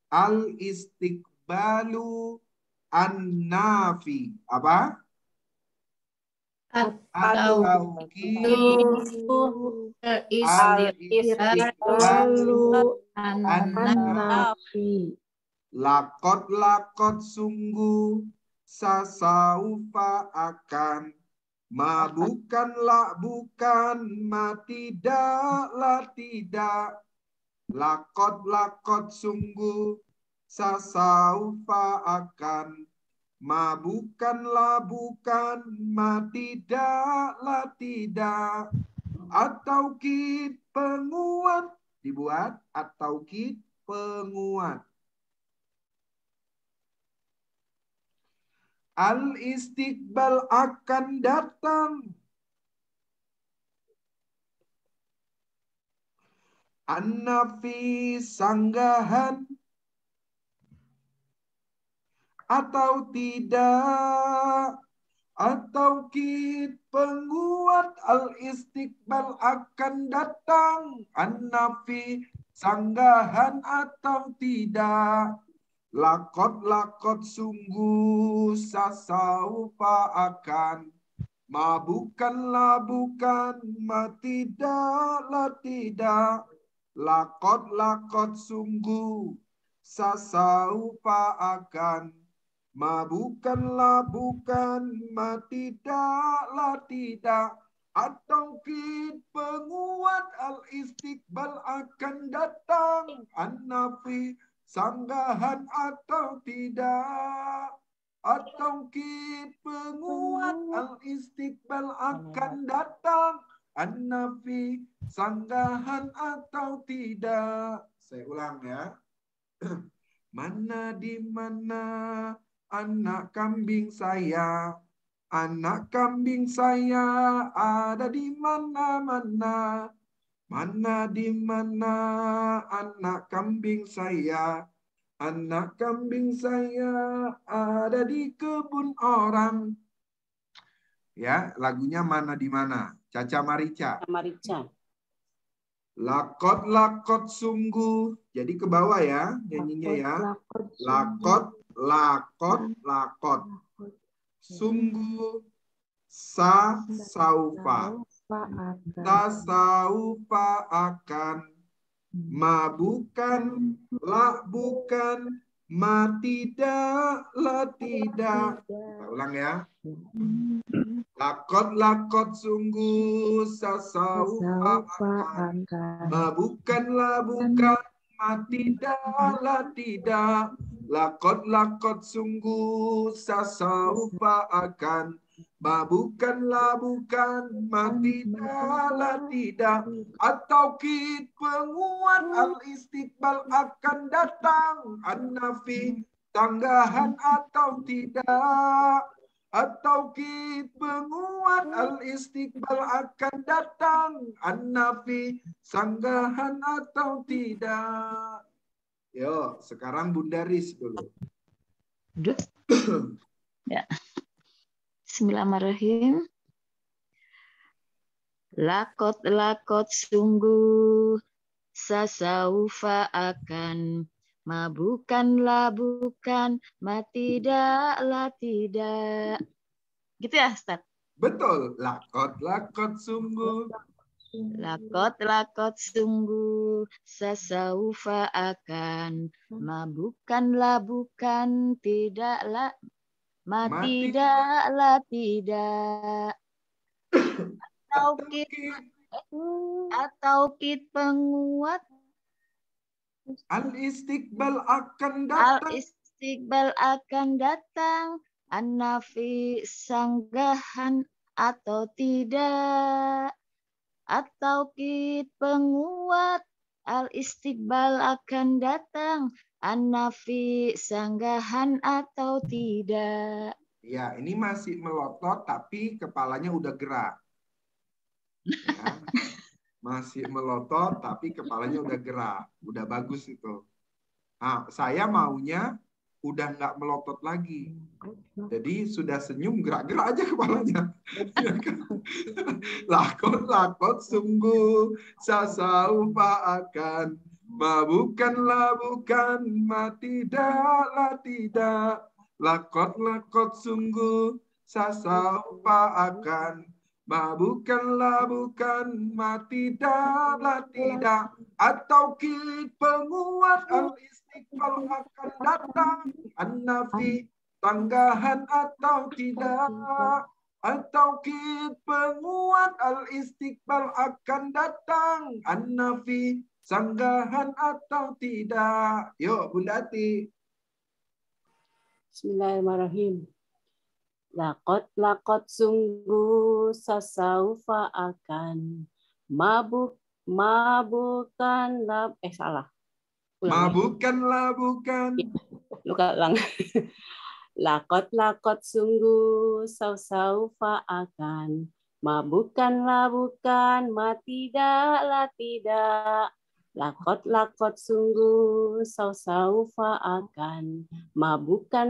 al-istiqbalu an-nafi. Apa? At-tauqidu al-istiqbalu an-nafi. Lakot sungguh sasaufa akan. Ma bukanlah bukan, ma tidaklah tidak. Lakot sungguh sasaufa akan. Ma bukanlah bukan, ma tidaklah tidak. At-taukid penguat dibuat, at-taukid penguat. Al-istiqbal akan datang. An-nafi sanggahan. Atau tidak. At-taukid penguat. Al-istiqbal akan datang. An-nafi sanggahan atau tidak. Lakot sungguh sasaufa akan. Ma bukanlah bukan, ma tidaklah tidak. Lakot sungguh sasaufa akan. Ma bukanlah bukan, ma tidaklah tidak. At-taukid penguat al-istiqbal akan datang. An-nafi sanggahan atau tidak. At-taukid penguat, al-istiqbal akan datang, an-nafi sanggahan atau tidak. Saya ulang ya. Mana di mana anak kambing saya? Anak kambing saya ada di mana-mana. Mana di mana anak kambing saya? Anak kambing saya ada di kebun orang. Ya, lagunya mana di mana? Caca Marica. Marica. Lakot sungguh. Jadi ke bawah ya nyanyinya ya. Lakot. Sungguh saufa akan bukan tidak tidak. Kita ulang ya. Lakot sungguh saufa akan bukan tidak. Lakot sungguh saufa akan bukan tidak. At-taukid penguat, al-istiqbal akan datang, an-nafi tanggahan atau tidak. At-taukid penguat, al-istiqbal akan datang, an-nafi sanggahan atau tidak. Yo, sekarang Bunda Riz dulu. Ya. Bismillahirrahmanirrahim. Lakot sungguh sasaufa akan bukan tidak. Gitu ya, Ustaz? Betul. Lakot sungguh. Lakot sungguh sasaufa akan bukan tidaklah tidak. At-taukid penguat, al-istiqbal akan datang, an-nafi sanggahan atau tidak. At-taukid penguat, al-istiqbal akan datang, an-nafi sanggahan atau tidak. Ya, ini masih melotot tapi kepalanya udah gerak. Ya. Masih melotot tapi kepalanya udah gerak. Udah bagus itu. Nah, saya maunya udah nggak melotot lagi. Jadi sudah senyum, gerak-gerak aja kepalanya. Lakot sungguh sasaufa akan bukan tidak. Lakot sungguh sasaufa akan bukan tidak. At-taukid penguat, al-istiqbal akan datang, an-nafi tanggahan atau tidak. At-taukid penguat, al-istiqbal akan datang, an-nafi sanggahan atau tidak. Yuk, Bunda Ati. Bismillahirrahmanirrahim. Lakot sungguh sasaufa akan salah. Bukan. Luka lang. Lakot sungguh sasaufa akan bukan tidak. Lakot sungguh saufa akan bukan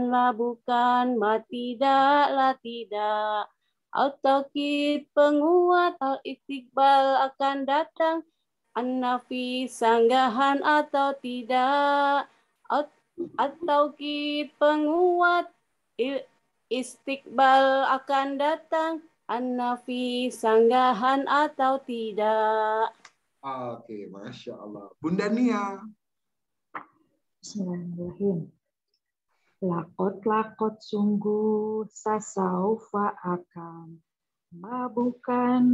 tidak. At-taukid penguat, al-istiqbal akan datang, an-nafi sanggahan atau tidak. At-taukid penguat, istiqbal akan datang, an-nafi sanggahan atau tidak. Oke, Masya Allah. Bunda Nia. Bismillahirrahmanirrahim. Lakot sungguh sasaufa akan bukan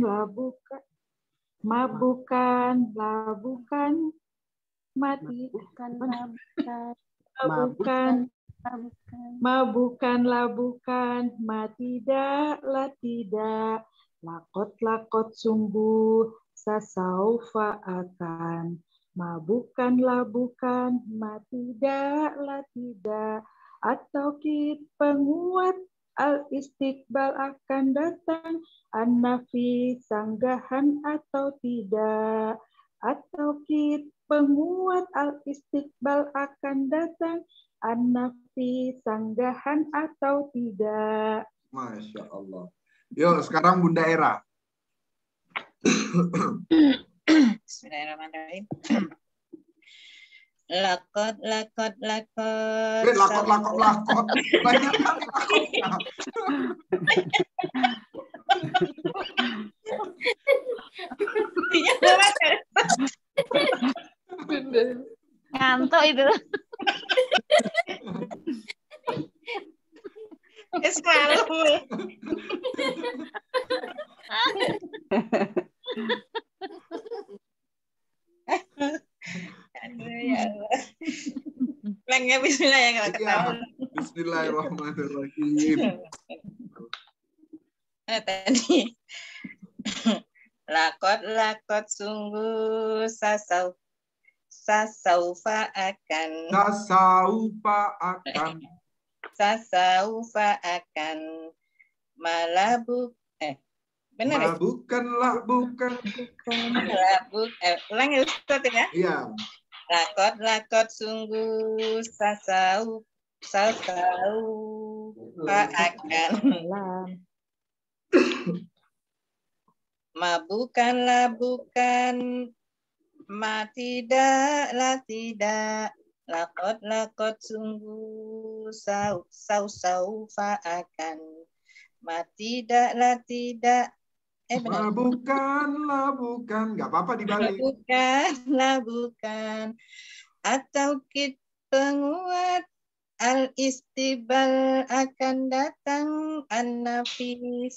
Ma bukanlah bukan, ma tidaklah tidak, lakot sungguh, sasaufa akan. Ma bukanlah bukan, ma tidaklah tidak, atau kit penguat al-istiqbal akan datang, an-nafi sanggahan atau tidak, atau kit penguat al-istiqbal akan datang, an-nafi sanggahan atau tidak. Masya Allah. Yuk sekarang Bunda Era. Bismillahirrahmanirrahim. Lakot. Lakot. Banyak kali lakotnya. Ngantuk itu. Selalu. Aduh ya Allah. Langnya bismillah ya kalau ketahuan. Bismillahirrahmanirrahim. Tadi lakot sungguh sasaufa akan malabuk benar bukan ulang ya Ustaz ya. Iya. Lakot sungguh sasaufa akan bukan, ma tidaklah tidak, lakot sungguh saufa akan, ma tidaklah tidak, benar. Bukanlah bukan, nggak apa-apa dibalik. Bukan, atau kit penguat al-istibal akan datang, an-nafi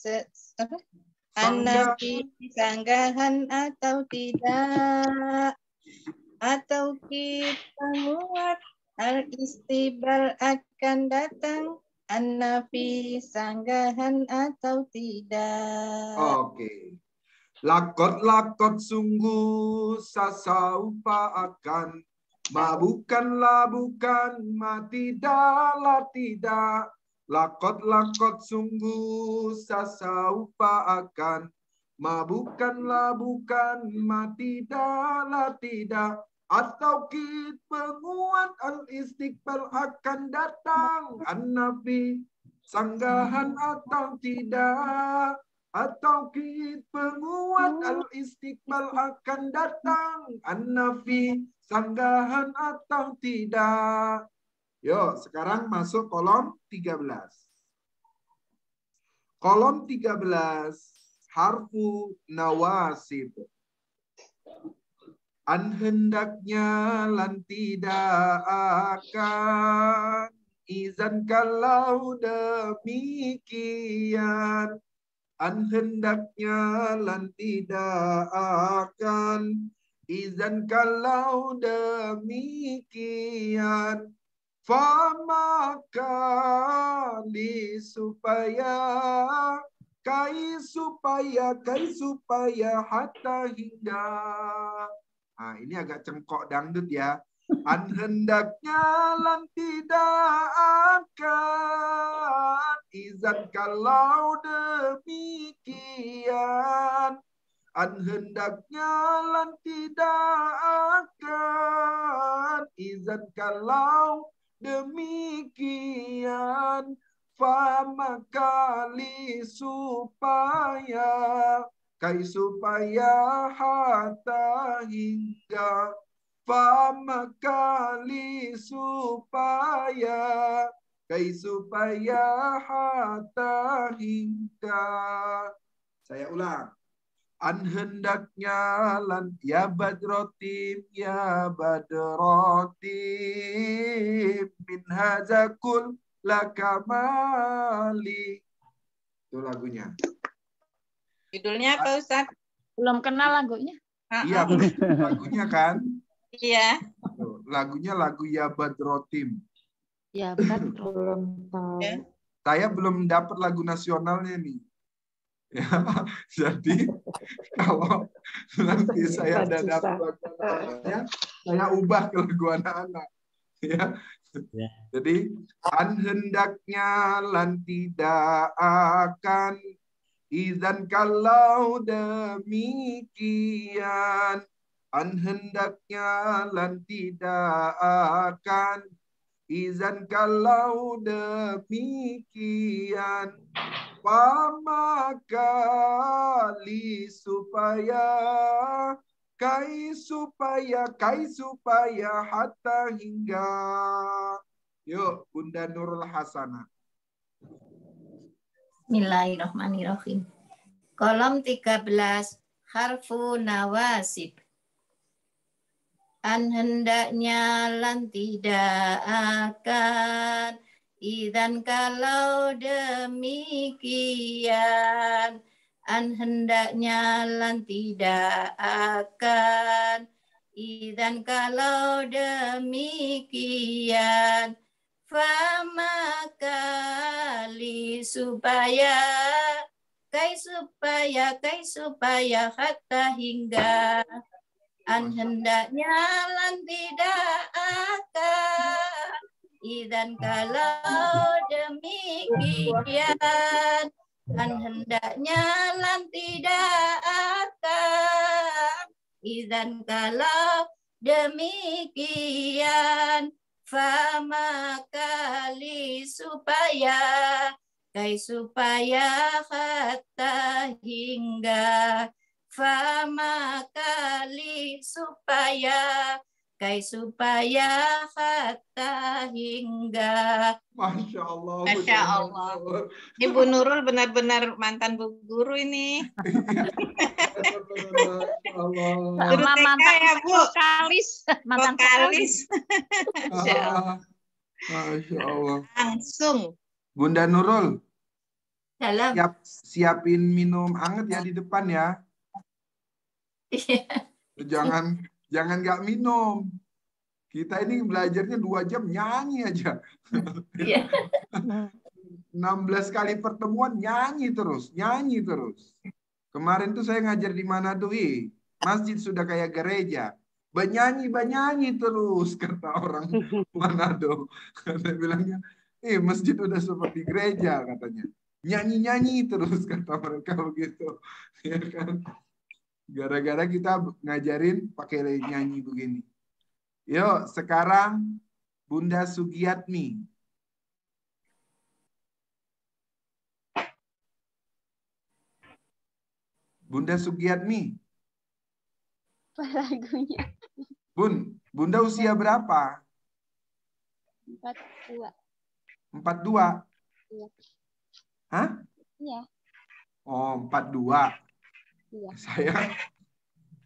sanggahan atau tidak, atau kita muat al-istibal akan datang, an-nafi sanggahan atau tidak. Oke. Lakot sungguh sasaufa akan, ma bukanlah bukan, ma tidaklah tidak. Lakot sungguh sasaufa akan, ma bukanlah bukan, ma tidaklah tidak, atau kit penguat al-istiqbal akan datang, an-nafi sanggahan atau tidak, atau kit penguat al-istiqbal akan datang, an-nafi sanggahan atau tidak. Yuk, sekarang masuk kolom 13. Kolom 13, harfu nawasib. An hendaknya lan tidak akan, izan kalau demikian. An hendaknya lan tidak akan, izan kalau demikian. Famaka supaya hatta hingga. Nah, ini agak cengkok dangdut ya. An hendaknya lan tidak akan, izan kalau demikian. An hendaknya lan tidak akan, izan kalau demikian. Famakali supaya hatta hingga. Famakali supaya hatta hingga. Saya ulang. An hendaknya lan ya badrotim min hazakul lakamali. Itu lagunya. Judulnya apa Ustaz? Belum kenal lagunya. Iya, lagunya kan? Iya. Lagunya lagu ya badrotim. Ya, betul. Belum tahu. Ya. Saya belum dapat lagu nasionalnya nih. Ya, jadi kalau nanti saya ada dapat lagu anak-anaknya, saya ubah ke lagu anak-anak. Ya. Jadi hendaknya lan tidak akan, izan kalau demikian, hendaknya lan tidak akan, izan kalau demikian, pamakali supaya hatta hingga. Yuk, Bunda Nurul Hasanah. Bismillahirrahmanirrahim. Kolom 13, harfu nawasib. Hendaknya lan tidak akan, idan kalau demikian, hendaknya lan tidak akan, idan kalau demikian, famakali supaya hatta hingga, hendaknya lan tidak akan, idan kalau demikian, hendaknya lan tidak akan, idan kalau demikian, famakali supaya hatta hingga, famakali supaya hatta hingga. Masya Allah. Masya Allah. Ini Bu Nurul benar-benar mantan bu guru ini. Guru TK ya Bu. Vokalis. Masya Allah. Masya Allah. Langsung. Bunda Nurul. Dalam. Siapin minum hangat ya di depan ya. Jangan nggak minum. Kita ini belajarnya 2 jam nyanyi aja. 16 kali pertemuan nyanyi terus. Kemarin tuh saya ngajar di Manado, masjid sudah kayak gereja. Banyanyi terus, kata orang Manado. Kata bilangnya, masjid udah seperti gereja katanya. Nyanyi terus, kata mereka begitu. Ya kan? Gara-gara kita ngajarin pakai nyanyi begini. Yuk, sekarang Bunda Sugiatmi. Bunda Sugiatmi. Apa lagunya? Bunda usia berapa? 42. 42? Iya. Hah? Iya. Oh, 42. Iya. Saya,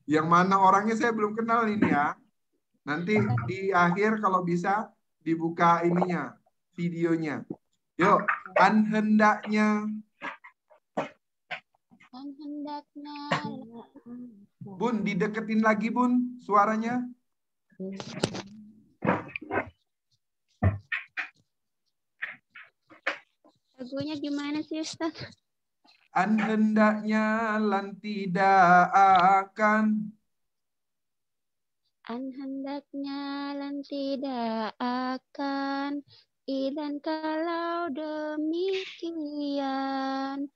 yang mana orangnya saya belum kenal ini ya. Nanti di akhir kalau bisa dibuka ininya, videonya. Yuk, hendaknya. Bun, dideketin lagi Bun suaranya. Lagunya gimana sih Ustaz? Hendaknya lan tidak akan. Hendaknya lan tidak akan, idan kalau demikian.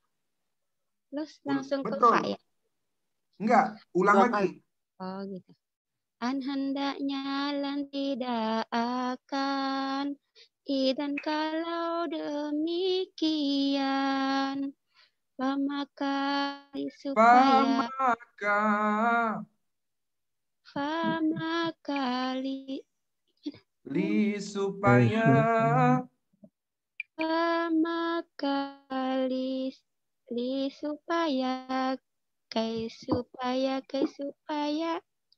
Terus langsung ke Pak ya? Enggak, ulang lagi. Oh gitu. Hendaknya lan tidak akan, idan kalau demikian. Pamakali supaya pamakali supaya pamakali supaya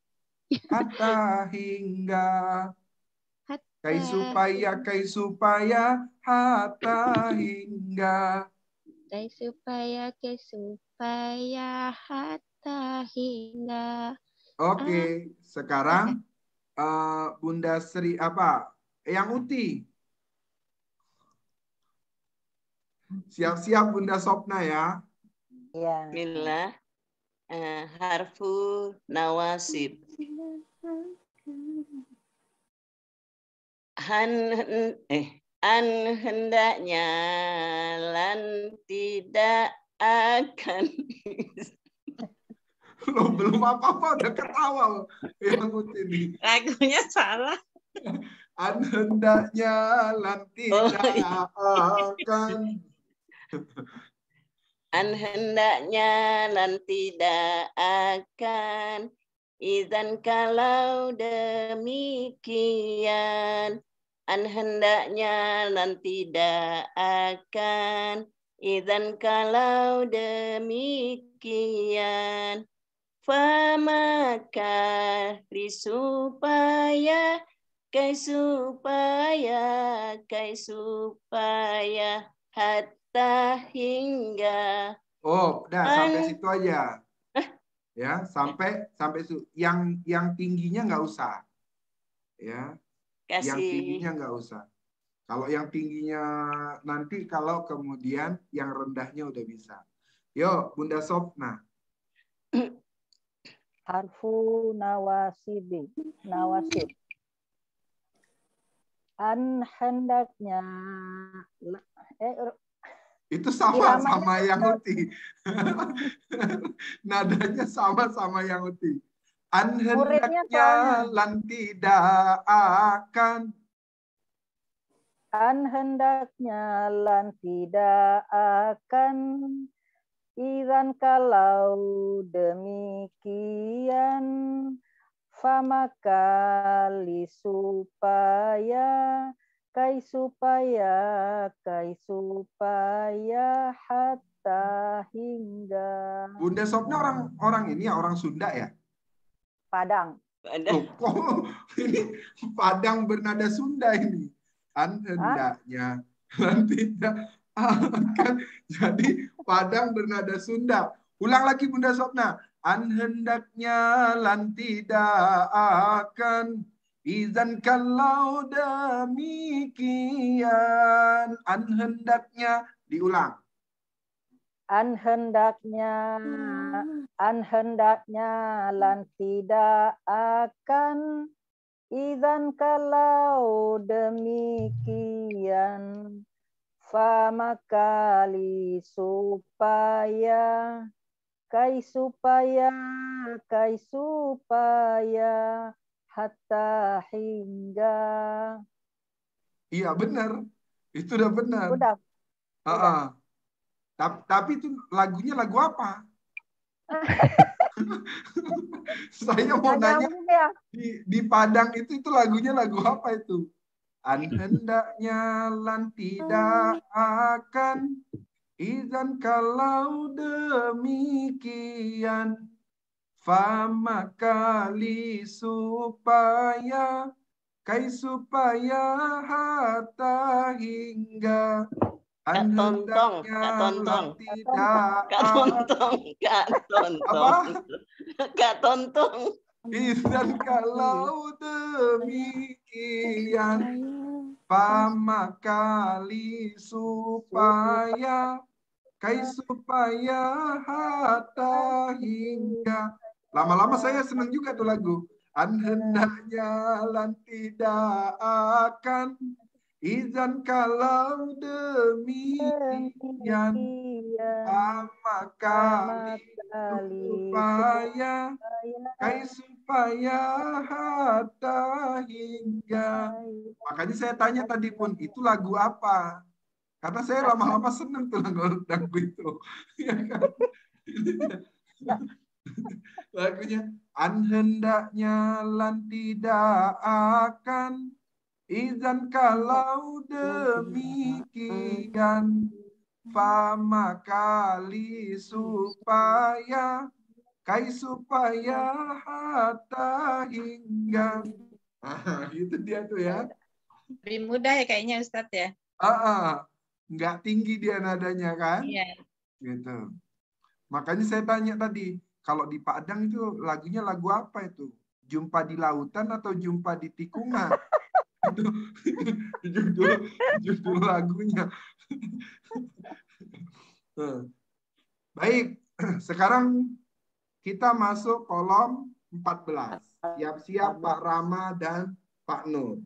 hatta hingga supaya hatta hingga supaya hatta hingga. Oke, sekarang Bunda Sri apa? Yang Uti. Siap-siap Bunda Sopna ya. Iya. Bismillah. Harfu nawasib. An hendaknya, lan tidak akan. Loh, belum apa-apa udah ketawa yang ini. Lagunya salah. An hendaknya, lan tidak akan. An hendaknya, lan tidak akan. Izan kalau demikian. An hendaknya, lan tidak akan. Izan kalau demikian. Famaka supaya hatta hingga. Oh, udah sampai situ aja. Ya, sampai yang tingginya nggak usah. Ya. Yang tingginya nggak usah. Kalau yang tingginya nanti kalau kemudian yang rendahnya udah bisa. Yo, Bunda Sopna. Harfu nawasib. An hendaknya. Itu sama yang uti. Nadanya sama yang uti. An hendaknya, lan tidak akan. An hendaknya, lan tidak akan. Izan kalau demikian, famaka supaya hatta hingga. Bunda Sopna orang ini ya, orang Sunda ya? Padang. Oh, ini Padang bernada Sunda ini. An hendaknya, lan tidak akan. Jadi Padang bernada Sunda. Ulang lagi Bunda Sopna. An hendaknya, lan tidak akan. Izan kalau demikian. An hendaknya, diulang. An hendaknya, lan tidak akan. Izan kalau demikian. Famaka supaya hatta hingga. Iya benar, itu udah benar. Udah. Tapi itu lagunya lagu apa? Saya mau nanya di Padang itu lagunya lagu apa itu? An hendaknya, lan tidak akan. Izan kalau demikian. Famaka supaya hatta hingga. An hendaknya, lan tidak tontong. Izan kalau demikian. Famaka supaya hatta hingga. Lama-lama saya senang juga tuh lagu. An hendaknya, lan tidak akan. Izan kalau demikian. Famaka supaya hatta hingga. Makanya saya tanya tadi pun, itu lagu apa? Karena saya lama-lama seneng tuh lagu itu. Lagunya, an hendaknya, lan tidak akan. Izan kalau demikian. Famaka supaya hatta hingga. Itu dia tuh ya. Lebih mudah ya kayaknya Ustadz ya. Nggak tinggi dia nadanya kan? Iya. Gitu. Makanya saya tanya tadi, kalau di Padang itu lagunya lagu apa itu? Jumpa di lautan atau jumpa di tikungan? Itu judul lagunya. Baik, sekarang kita masuk kolom 14. Siap-siap Pak Rama dan Pak Nur.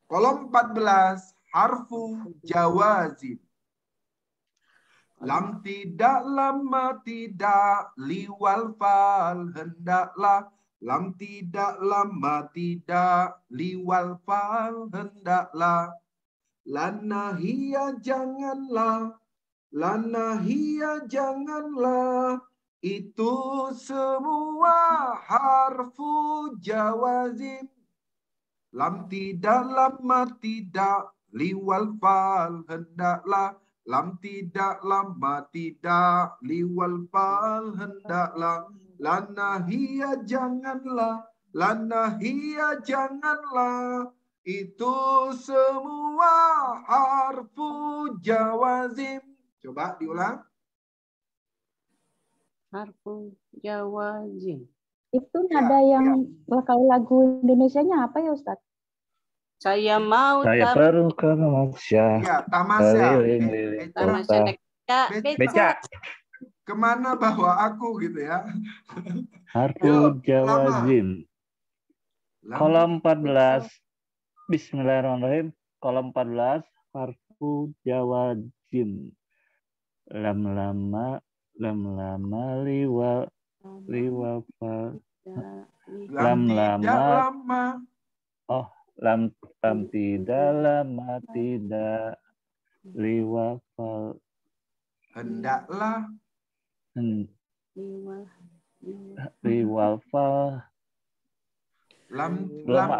Kolom 14, harfu jawazim. Lam tidak, lama tidak, liwal fal hendaklah. Lam tidak, lama tidak, liwal fal hendaklah. Lana hiya janganlah, lana hiya janganlah. Itu semua harfu jawazim. Lam tidak, lama tidak, liwal fal hendaklah. Lam tidak, lama tidak, liwal fal hendaklah. Lana hiya janganlah, lana hiya janganlah. Itu semua harfu jawazim. Coba diulang. Harfu jawazim. Itu nada yang kalau lagu Indonesianya apa ya Ustadz? Saya mau Saya perlu ke Tamasya. Ya, tamasya. Tamasya Beca. Kemana bawa aku gitu ya? Harfu jawazim. Kolom 14. Bismillahirrahmanirrahim. Kolom 14. Harfu jawazim. Lam lama liwal fa. Lam lama. Oh, lam tidak, lama tidak, liwafal hendaklah, liwafal lam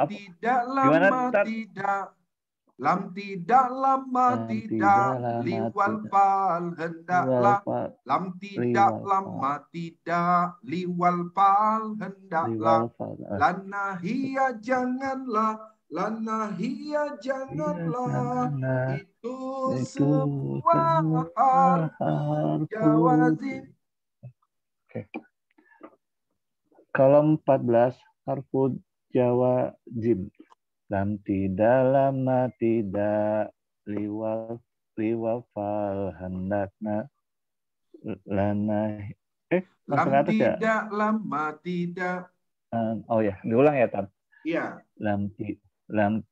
tidak, lama tidak, lam tidak, lama tidak, liwafal hendaklah. Lam tidak, lama tidak, liwafal hendaklah. Lana hiya janganlah, lana hiya janganlah. Itu semua harfu jawazim. Kolom 14 harfu jawazim. Lam tidak, lama tidak, liwafal hendakna, lana lam tidak, lama tidak. Oh ya, diulang ya Tam. Iya. Lam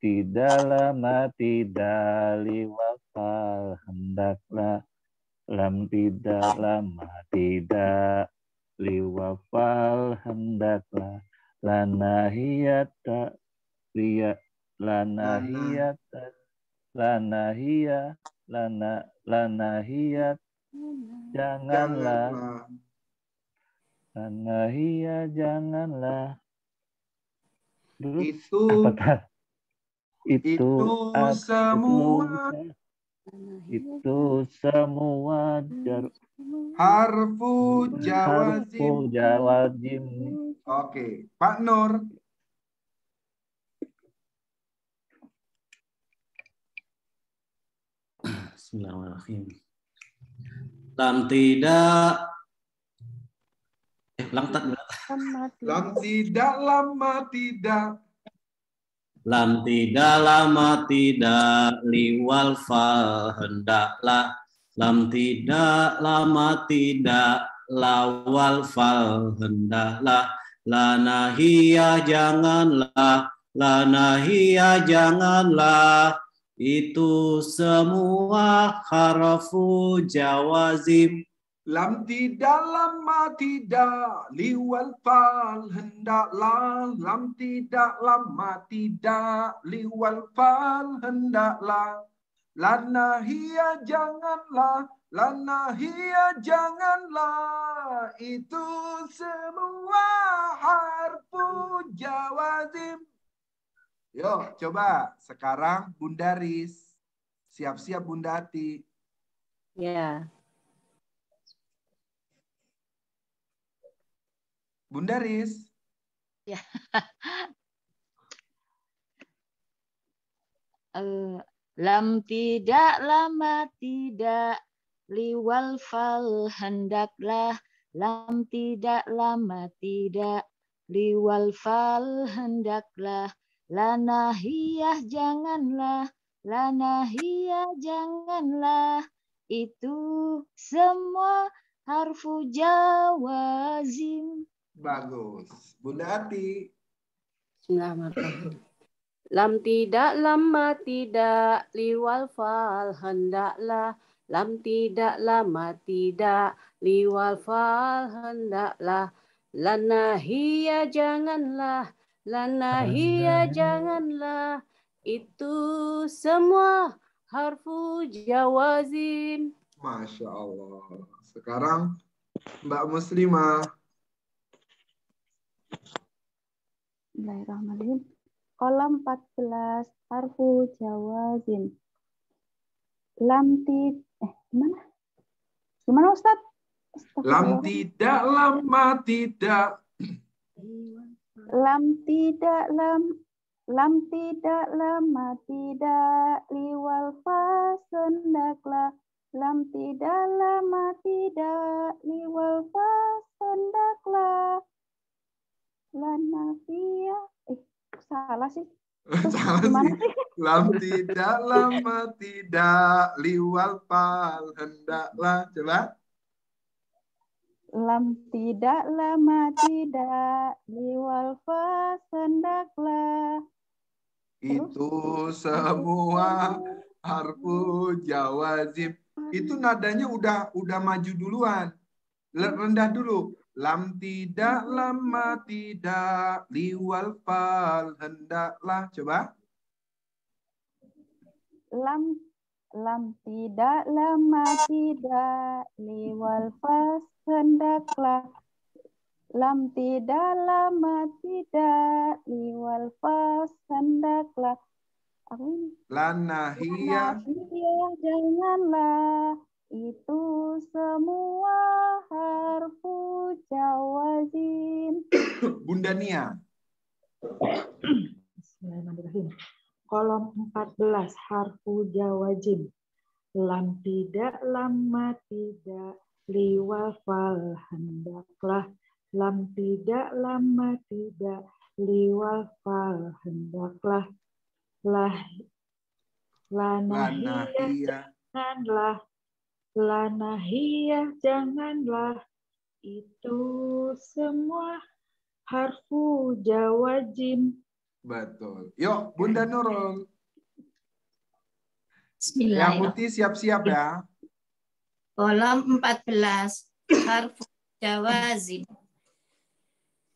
tidak, lama tidak, liwafal hendaklah. Lam tidak, lama tidak, liwafal hendaklah. Lana hiyata liya, lana hiyata, lana hiya, lana hiyat, janganlah. Lana hiya, janganlah. Itu semua harfu jawazim. Oke, Pak Nur. Bismillahirrahmanirrahim. Lam tidak, lam tidak, lama tidak. Lam tidak, lama tidak, liwal fal hendaklah. Lam tidak, lama tidak, lawal fal hendaklah. Lana hiya janganlah, lana hiya janganlah. Itu semua harfu jawazim. Lam tidak, lama tidak, liwal fal hendaklah. Lam tidak, lama tidak, liwal fal hendaklah. Lana hiya janganlah, lana hiya janganlah. Itu semua harfu jawazim. Yuk, coba sekarang Bunda Riz. Siap-siap Bunda Ati. Ya. Bunda Riz. Ya. Lam tidak, lama tidak, liwal fal hendaklah. Lam tidak, lama tidak, liwal fal hendaklah. Lana hiyah janganlah, lana hiyah janganlah. itu semua harfu jawazim. Bagus. Bunda Ati. Bismillahirrahmanirrahim. Lam tidak, lama tidak, liwal fal hendaklah. Lam tidak, lama tidak, liwal fal hendaklah. Lana hiya janganlah, lana hiya janganlah. Itu semua harfu jawazim. Masya Allah. Sekarang Mbak Muslimah. Bismillahirrahmanirrahim. Kolam 14 harfu jawazim. Gimana? Gimana Ustaz? Lam tidak, lama tidak. Lam tidak, lam tidak, lama tidak, liwal fas hendaklah. Lam tidak, lama tidak, liwal fas hendaklah. Lanafiyah. Salah sih. Salah sih. Lam tidak, lama tidak, liwal fal hendaklah. Coba. Lam tidak, lama tidak, liwal fas hendaklah. Itu semua harfu jawazim. Itu nadanya udah maju duluan. Rendah dulu. Lam tidak, lama tidak, liwal fal hendaklah. Coba. Lam tidak, lama tidak, liwal fas hendaklah. Lam tidak, lama tidak, liwal fas hendaklah. Apa ini? Lanahiyah. Janganlah. Itu semua harfu jawazim. Bunda Nia. Bismillahirrahmanirrahim. Kolom 14 harfu jawazim. Lam tidak, lama tidak, liwal fal hendaklah. Lam tidak, lama tidak, liwal fal hendaklah. Lanahiyah janganlah. Lanahiyah janganlah. Itu semua harfu jawazim. Betul. Yuk, Bunda Nurul. Bismillahirrahmanirrahim. Yang putih siap-siap ya. Kolom 14 harfu jawazim.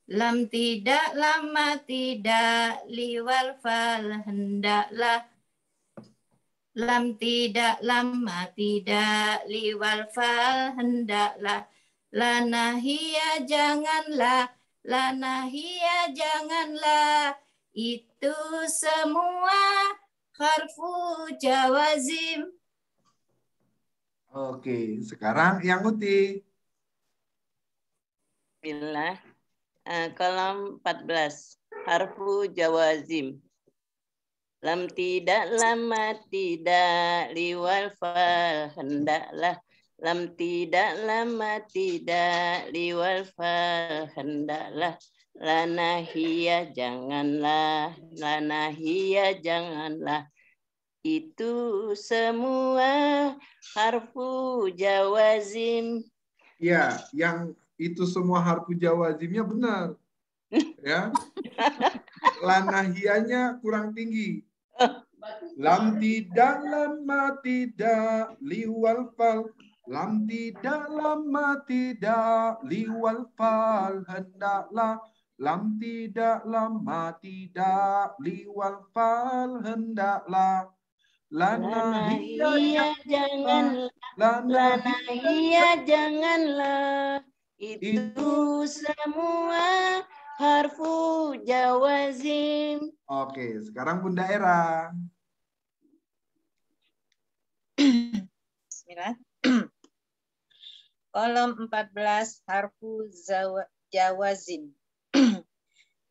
Lam tidak, lama tidak, liwal fal hendaklah. Lam tidak, lama tidak, liwal fal hendaklah. Lanahiyah janganlah, lanahiyah janganlah. Itu semua harfu jawazim. Oke, sekarang yang putih. Bismillah. Kolom 14 harfu jawazim. Lam tidak, lama tidak, liwal fal hendaklah. Lam tidak, lama tidak, liwal fal hendaklah. Lanahiyah janganlah, lanahiyah janganlah. Itu semua harfu jawazim. Ya, yang itu semua harfu jawazimnya benar. Ya. Lanahiyahnya kurang tinggi. Lam tidak, lama tidak, liwal fal. Lam tidak, lama tidak, liwal fal hendaklah. Lam tidak, lama tidak, liwal fal hendaklah. Lanahiyah janganlah, lanahiyah janganlah. Itu semua harfu jawazim. Oke, sekarang Bunda Era. Bismillah. Kolom 14 harfu jawazim.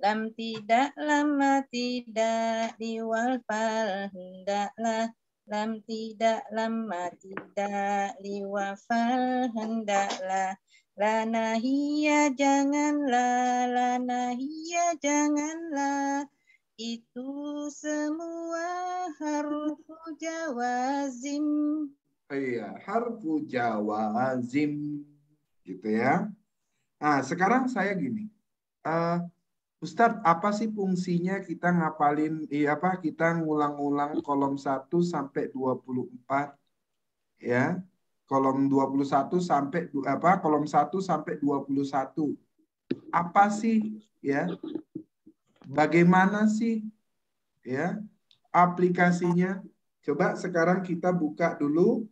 Lam tidak, lama tidak, liwal fal hendaklah. Lam tidak, lama tidak, liwal fal hendaklah. Lanahiyah janganlah, lanahiyah janganlah. Itu semua harfu jawazim. Iya, harfu jawazim. Gitu ya. Nah, sekarang saya gini. Ustadz, apa sih fungsinya kita ngapalin, kita ngulang-ulang kolom 1 sampai 24, ya. Kolom 21 sampai kolom 1 sampai 21. Apa sih, ya? Bagaimana sih, ya, aplikasinya? Coba sekarang kita buka dulu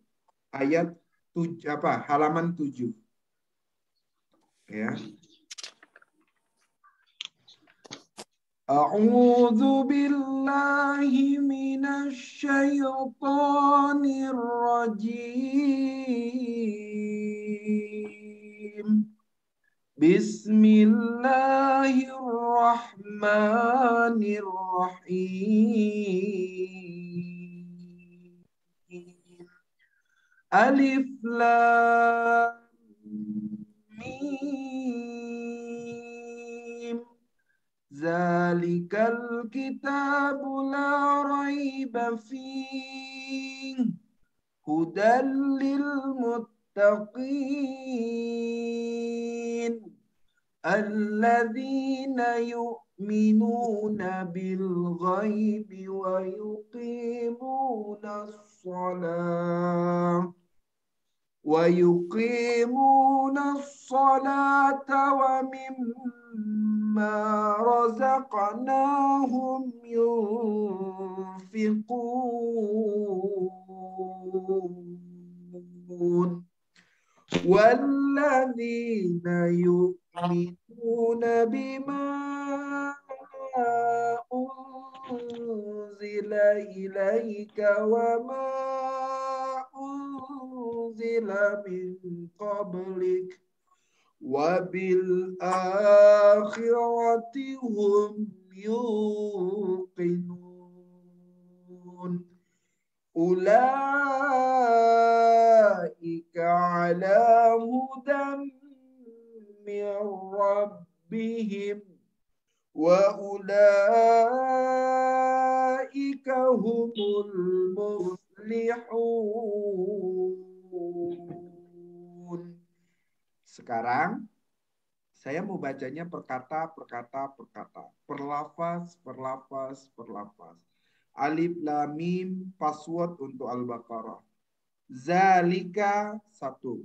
ayat halaman 7. Ya. A'udzu billahi minasy syaithanir rajim. Bismillahirrahmanirrahim. Alif lam mim. Zalikal kitabu la raiba fihi hudal lil muttaqin alladzina yu'minuna bil ghaibi wa yuqimuna as-salah ويقيمون الصلاة ومما رزقناهم ينفقون والذين يؤمنون بما أنزل إليك وما أنزل من قبلك وبالآخرة هم يوقنون أولئك على هدى من ربهم وأولئك هم المفلحون. Sekarang saya mau bacanya perkata, perlafaz. Alif lam mim password untuk Al-Baqarah. Zalika 1.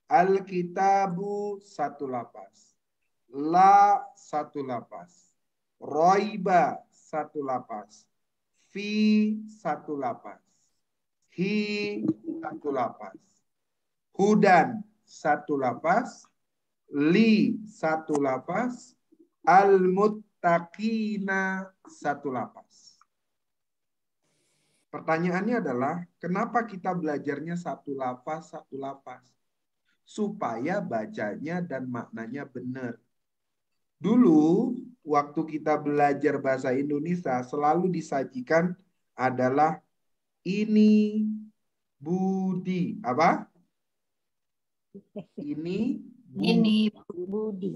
Al-kitabu 1 lapas. La 1 lapas. Roiba 1 lapas. Fi 1 lapas. Hi 1 lapas. Hudan 1 lapas. Li 1 lapas. Al-muttaqina 1 lapas. Pertanyaannya adalah, kenapa kita belajarnya 1 lapas, 1 lapas? Supaya bacanya dan maknanya benar. Dulu, waktu kita belajar bahasa Indonesia, selalu disajikan adalah ini Budi. Apa? Ini Budi.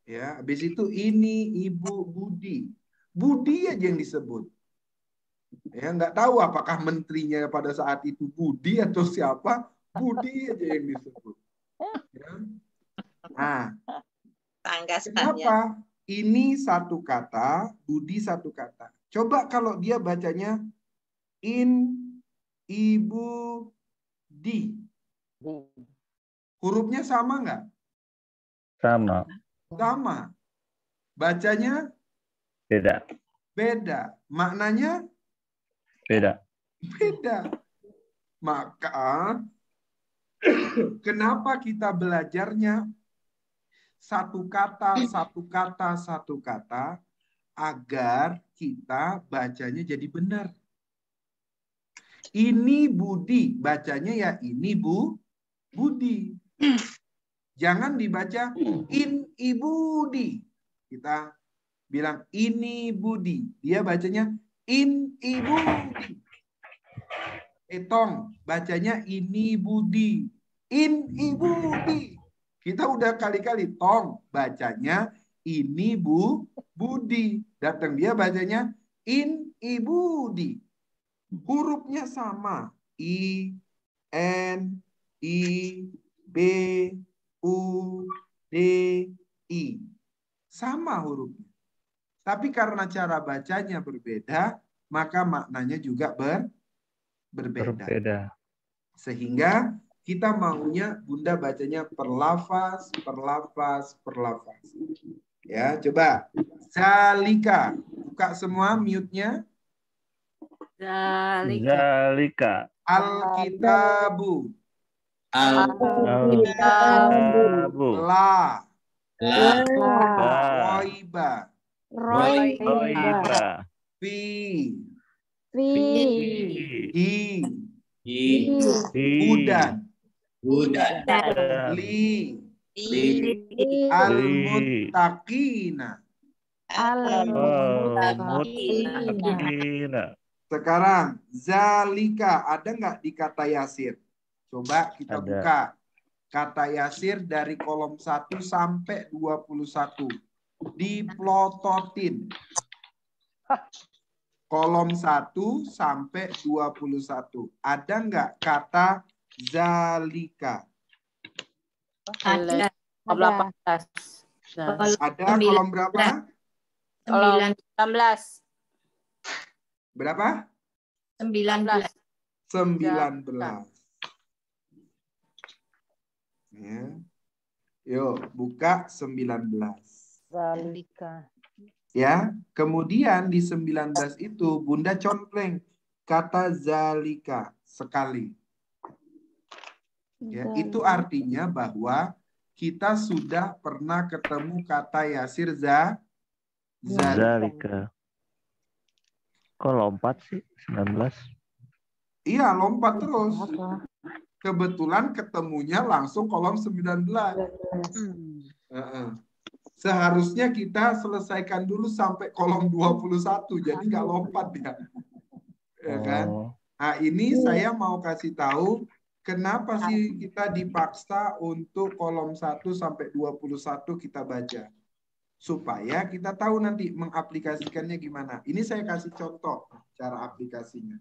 Ya, habis itu ini Ibu Budi. Budi aja yang disebut. Ya, nggak tahu apakah menterinya pada saat itu Budi atau siapa, Budi aja yang disebut. Ya. Nah, kenapa? Ini 1 kata, Budi 1 kata. Coba kalau dia bacanya in Ibu Di. Hurufnya sama nggak? Sama. Sama. Bacanya? Beda. Beda. Maknanya? Beda. Beda. Maka kenapa kita belajarnya 1 kata, 1 kata, 1 kata, agar kita bacanya jadi benar. Ini Budi, bacanya ya ini Budi. Jangan dibaca in Ibudi. Kita bilang ini Budi. Dia bacanya in Ibudi. Tong, bacanya ini Budi. In Ibudi. Kita udah kali-kali Tong, bacanya ini Budi. Datang dia bacanya in Ibudi. Hurufnya sama. I, N, I, B, U, D, I. Sama hurufnya. Tapi karena cara bacanya berbeda, maka maknanya juga berbeda. Sehingga kita maunya Bunda bacanya perlafaz, perlafaz, perlafaz. Ya, coba. Zalika. Buka semua mute-nya. Zalika. Alkitabu. Alkitabu. La. Roiba. Roiba. Fi. Hi. Hudan. Li. Al-muttaqina. Al-muttaqina. Sekarang, zalika. Ada nggak di kata Yasir? Coba kita buka. Kata Yasir dari kolom 1 sampai 21. Diplototin. Kolom 1 sampai 21. Ada nggak kata zalika? Ada. Ada kolom berapa? Kolom 19. Berapa? 19. 19. Ya. Yuk, buka 19. Zalika. Ya, kemudian di 19 itu Bunda compleng kata zalika sekali. Ya, itu artinya bahwa kita sudah pernah ketemu kata Yasir zalika. Kok lompat sih 19? Iya, lompat terus. Kebetulan ketemunya langsung kolom 19. Seharusnya kita selesaikan dulu sampai kolom 21, jadi nggak lompat ya. Ya kan? Nah, ini saya mau kasih tahu kenapa sih kita dipaksa untuk kolom 1 sampai 21 kita baca. Supaya kita tahu nanti mengaplikasikannya gimana. Ini saya kasih contoh cara aplikasinya.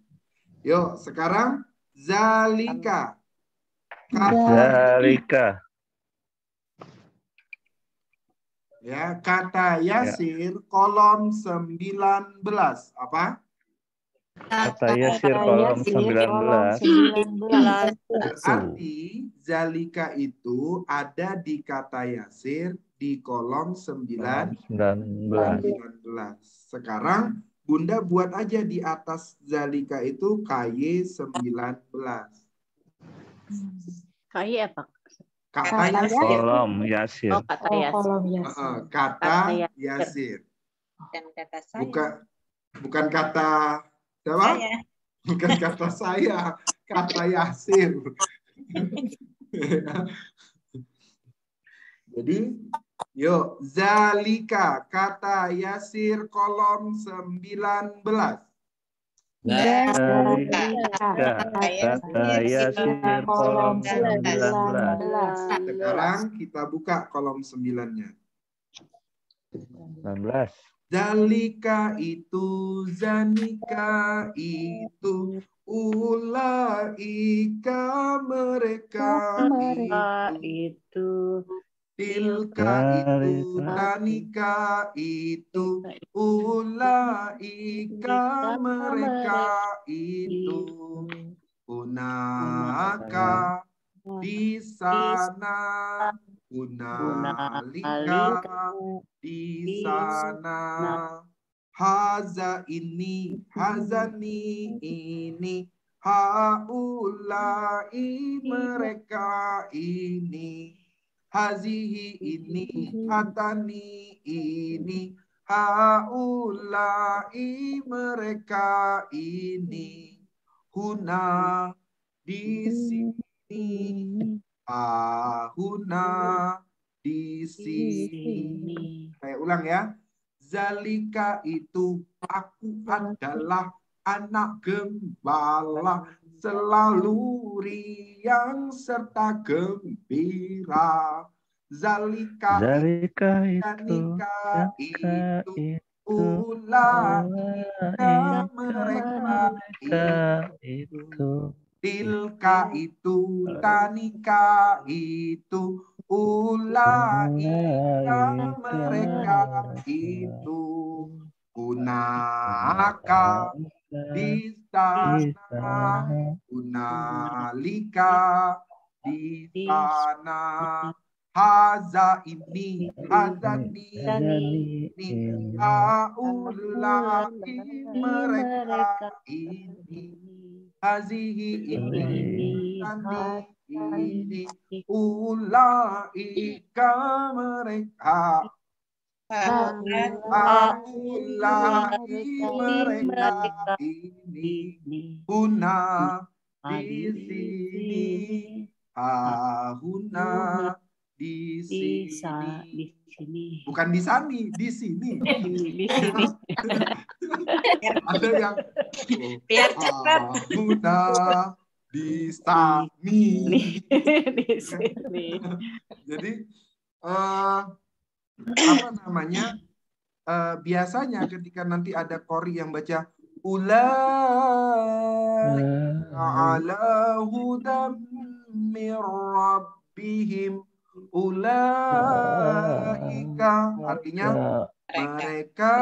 Yuk, sekarang zalika. Zalika. Ya, kata Yasir kolom 19. Apa? Kata Yasir kolom 19. Berarti zalika itu ada di kata Yasir di kolom 19. Sekarang Bunda buat aja di atas zalika itu KY 19. KY apa? Kata Yasir. Kolom Yasir. Oh, kata Yasir. Kata Yasir. Dan kata saya. Bukan kata siapa? Bukan kata saya. Kata Yasir. Jadi, yuk, zalika kata Yasir kolom 19. Kata Yasir kolom 19. Sekarang kita buka kolom 9-nya. 19. Zalika itu, zanika itu, ulaika mereka itu. Tilka itu, tanika itu, ulaika mereka itu. Hunaka di sana, hunalika di sana. Haza ini, hazani ini, haulai mereka ini. Hazihi ini, hatani ini, haulai mereka ini. Huna di sini, huna di sini. Saya ulang ya. Zalika itu, aku adalah anak gembala, selalu riang serta gembira. Zalika itu, ulaika mereka itu. tilka itu, tanika itu, ulaika mereka itu, hunaka di sana, hunalika di sana, haza ini, haulai mereka ini, hazihi ini, ulaika mereka, haulai mereka ini, huna di sini, huna di sini. Bukan di sini, di sini. Ada yang biar cepat. Huna di sini. Jadi apa namanya? Biasanya ketika nanti ada qori yang baca ala hudam mir rabbihim, ulaika artinya mereka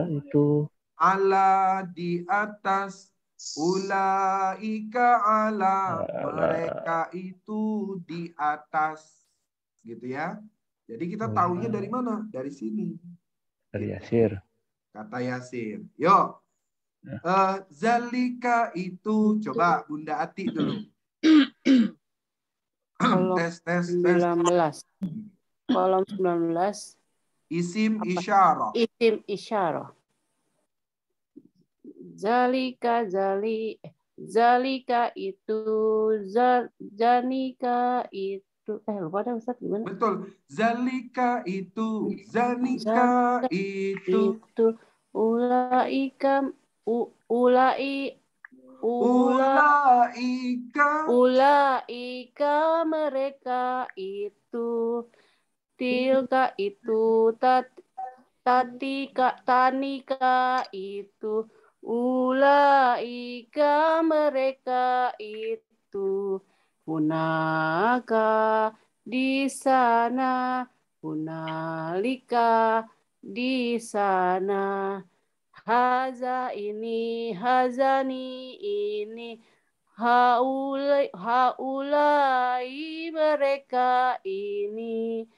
itu ala di atas, ulaika ala mereka itu di atas, gitu ya. Jadi kita tahunya dari mana? Dari sini. Dari Yasir. Kata Yasir. Yuk. Zalika itu, coba Bunda Ati dulu. Tes. 19. Kolom 19. Isim isyarah. Isim isyarah. Zalika itu, zanika itu. Lupa dah Ustaz gimana? Betul. Zalika itu, zanika itu. Ulaika mereka itu, tilka itu, tanika itu, ulaika mereka itu, hunaka di sana, hunalika di sana, haza ini, hazani ini, haulai mereka ini,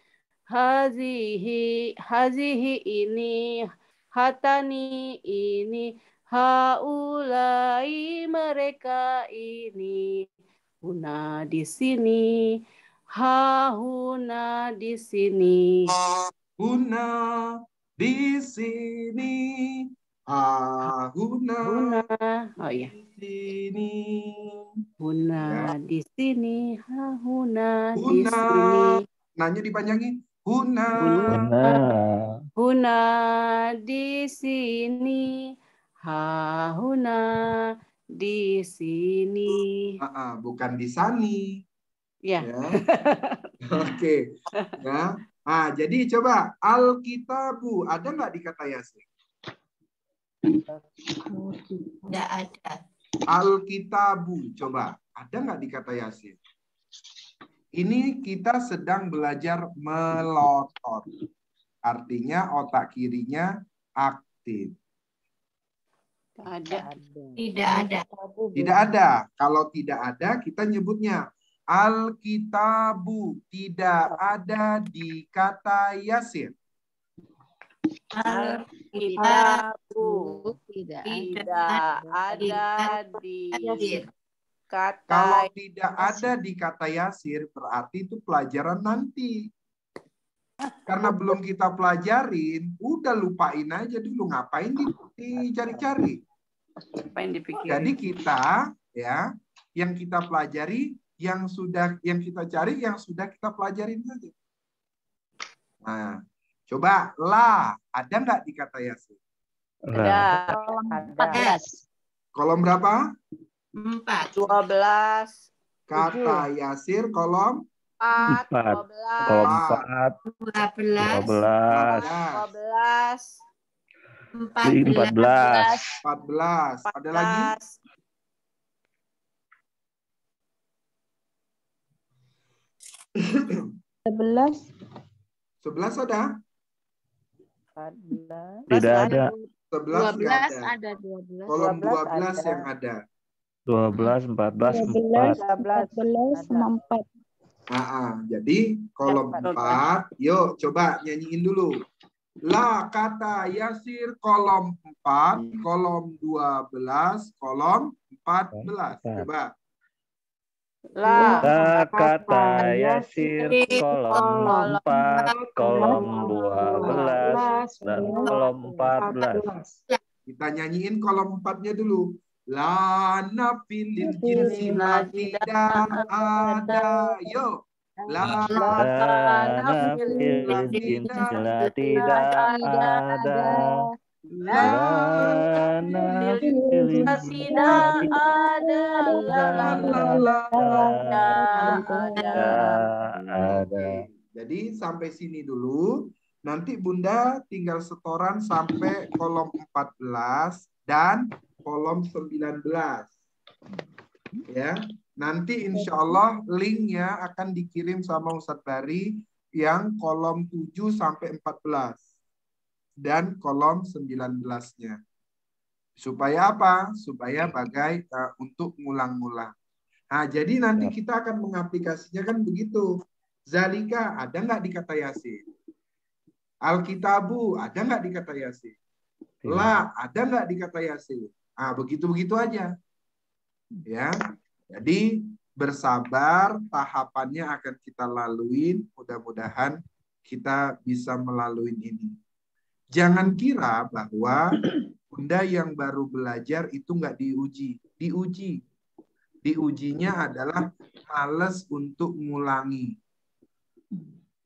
hazihi ini, hatani ini, haulai mereka ini, huna di sini, huna di sini, huna di sini, huna oh iya, sini, huna di sini, huna di sini. Nanya dipanjangin. Huna di sini, huna di sini. Bukan di sani. Ya. Oke. Ya. Jadi coba Alkitabu ada nggak di kata Yasir? Tidak ada. Alkitabu coba ada nggak di kata Yasir? Ini kita sedang belajar melotot. Artinya otak kirinya aktif. Tidak ada. Tidak ada. Kalau tidak ada, kita nyebutnya Alkitabu. Tidak ada di kata Yasir. Alkitabu tidak ada di kata. Kalau tidak ada di kata Yasir, berarti itu pelajaran nanti. Karena belum kita pelajarin, udah lupain aja dulu. Ngapain dicari-cari? Jadi kita ya, yang kita pelajari, yang kita cari, yang sudah kita pelajarin saja. Nah, coba lah, ada nggak di kata Yasir? Ada. Kolom berapa? 4. 12. Kata Yasir kolom 4. 12. Kolom 4. 12. 14. 14. Ada lagi? 11. 11 ada? 14. Tidak ada. 11 nggak ada. ada 12. Kolom 12 ada. yang ada. 12, 14, 12, 4. 14 sama 4. Jadi kolom 4, yuk coba nyanyiin dulu. La kata Yasir kolom 4, kolom 12, kolom 14. Coba. La kata Yasir kolom 4, kolom 12, dan kolom 14. Kita nyanyiin kolom 4-nya dulu. La nafilil jinsi ma tidak ada. Yuk. La nafilil jinsi la tidak ada. La nafilil jinsi tidak ada. Ada. Jadi sampai sini dulu. Nanti Bunda tinggal setoran sampai kolom 14 dan kolom 19. Ya, nanti insya Allah linknya akan dikirim sama Ustadz Bari yang kolom 7 sampai 14 dan kolom 19-nya. Supaya apa? Supaya untuk ngulang-ngulang. Nah, jadi nanti kita akan mengaplikasinya kan begitu. Zalika ada nggak di kata Yasin? Alkitabu ada nggak di kata Yasin? La ada nggak di kata Yasin? Ah, begitu-begitu aja. Ya. Jadi bersabar, tahapannya akan kita lalui. Mudah-mudahan kita bisa melalui ini. Jangan kira bahwa Bunda yang baru belajar itu nggak diuji. Diuji. Diujinya adalah malas untuk ngulangi.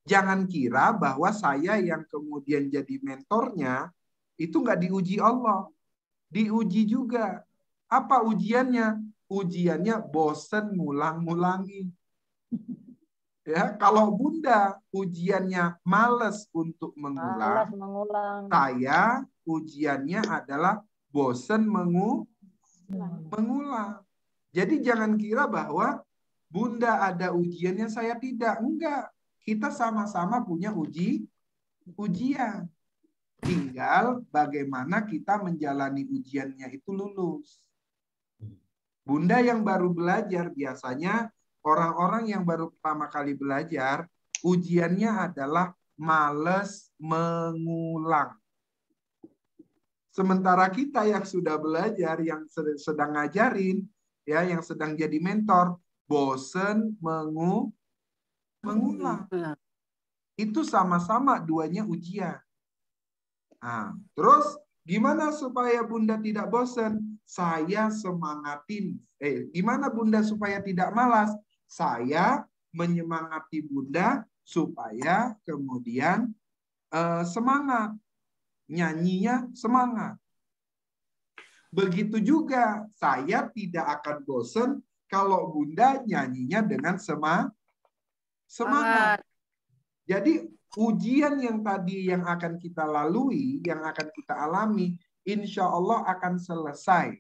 Jangan kira bahwa saya yang kemudian jadi mentornya itu nggak diuji Allah. Diuji juga. Apa ujiannya? Ujiannya bosen ngulang-ngulangi. Ya, kalau Bunda ujiannya males untuk mengulang, saya ujiannya adalah bosen mengulang. Jadi jangan kira bahwa Bunda ada ujiannya, saya tidak. Enggak. Kita sama-sama punya ujian. Tinggal bagaimana kita menjalani ujiannya itu lulus. Bunda yang baru belajar biasanya orang-orang yang baru pertama kali belajar, ujiannya adalah males mengulang. Sementara kita yang sudah belajar, yang sedang ngajarin, ya, yang sedang jadi mentor, bosen mengulang. Itu sama-sama duanya ujian. Nah, terus gimana supaya Bunda tidak bosan? Saya semangatin. Gimana Bunda supaya tidak malas? Saya menyemangati Bunda supaya kemudian semangat. Nyanyinya semangat. Begitu juga saya tidak akan bosan kalau Bunda nyanyinya dengan semangat. Jadi ujian yang tadi yang akan kita lalui, yang akan kita alami, insya Allah akan selesai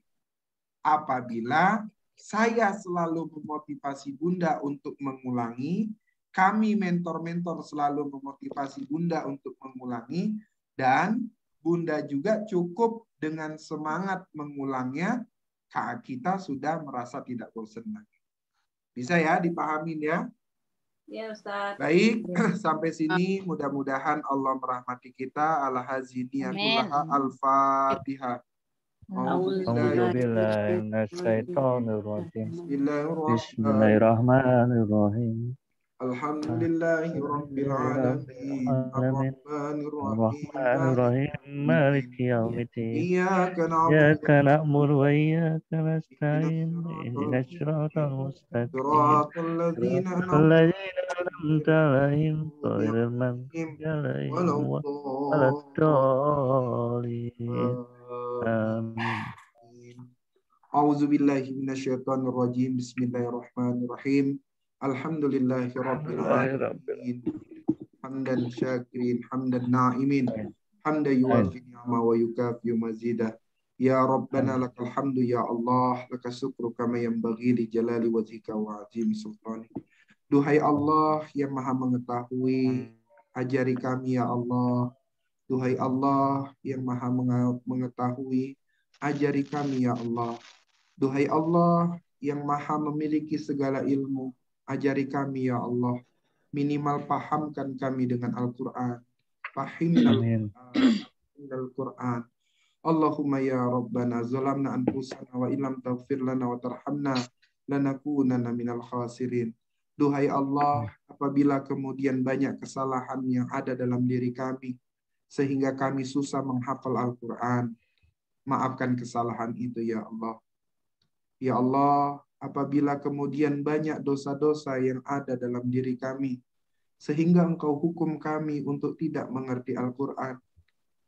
apabila saya selalu memotivasi Bunda untuk mengulangi, kami mentor-mentor selalu memotivasi Bunda untuk mengulangi, dan Bunda juga cukup dengan semangat mengulangnya, kita sudah merasa tidak bosan lagi. Bisa ya dipahamin ya? Ya, Ustaz. Baik, sampai sini mudah-mudahan Allah merahmati kita. Al-Haziniyakullaha Al-Fatihah. Bismillahirrahmanirrahim. Alhamdulillahi Rabbil Alamin. Ar-Rahmanir-Rahim. Maliki yaumiddin. Iyyaka na'budu wa iyyaka nasta'in. Ihdinas siratal mustaqim. Siratal ladzina an'amta 'alaihim ghairil maghdubi 'alaihim waladdallin. Amin. A'udzu billahi minasyaitonir rajim. Bismillahirrahmanirrahim. Alhamdulillahirabbil alamin. Hamdan syakirin, hamdan na'imin, hamdan yuwafi ni'ama wa yukafi mazidah. Ya Rabbana lakal hamdu ya Allah, lakas syukru kama yanbaghi li jalali wajhika wa azimi sultani. Duhai Allah yang maha mengetahui, ajari kami ya Allah. Duhai Allah yang maha mengetahui, ajari kami ya Allah. Duhai Allah yang maha memiliki segala ilmu, ajari kami ya Allah. Minimal pahamkan kami dengan Al-Quran. Fahimnal Quran. Allahumma ya Rabbana zalamna anfusana wa illam taghfir lana wa tarhamna lanakunanna minal khasirin. Duhai Allah, apabila kemudian banyak kesalahan yang ada dalam diri kami sehingga kami susah menghafal Al-Quran, maafkan kesalahan itu ya Allah. Ya Allah, apabila kemudian banyak dosa-dosa yang ada dalam diri kami sehingga Engkau hukum kami untuk tidak mengerti Al-Quran,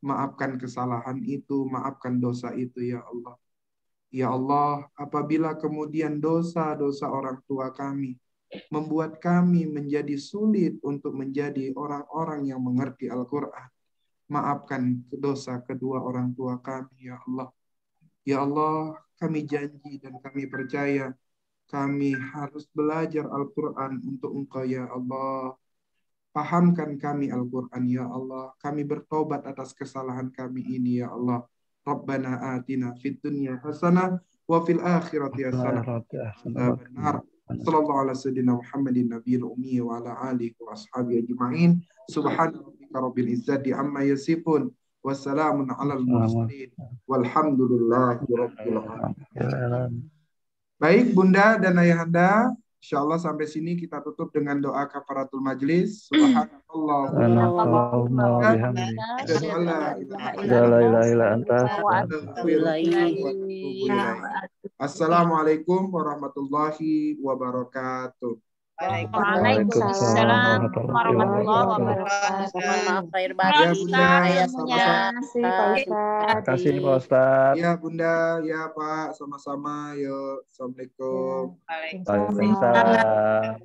maafkan kesalahan itu, maafkan dosa itu ya Allah. Ya Allah, apabila kemudian dosa-dosa orang tua kami membuat kami menjadi sulit untuk menjadi orang-orang yang mengerti Al-Quran, maafkan dosa kedua orang tua kami ya Allah. Ya Allah, kami janji dan kami percaya kami harus belajar Al-Quran untuk Engkau ya Allah. Pahamkan kami Al-Quran ya Allah. Kami bertobat atas kesalahan kami ini ya Allah. Rabbana atina fid dunya hasanah wa fil akhirati hasanah. Benar. Sallallahu ala sayyidina Muhammadin nabiyil ummi wa ala alihi wa ashabihi ajma'in. Subhana rabbika rabbil izzati amma yasifun. Wassalamun alal mursalin. Walhamdulillahi rabbil alamin. Baik Bunda dan Ayahanda, insyaallah sampai sini kita tutup dengan doa kafaratul majlis. Subhanallah. Assalamualaikum warahmatullahi wabarakatuh. Waalaikumsalam warahmatullahi wabarakatuh. Maaf lahir batin. Ya Bunda, Terima kasih Pak Ustadz. ya Bunda, ya Pak, sama-sama. Yuk, assalamualaikum. Waalaikumsalam.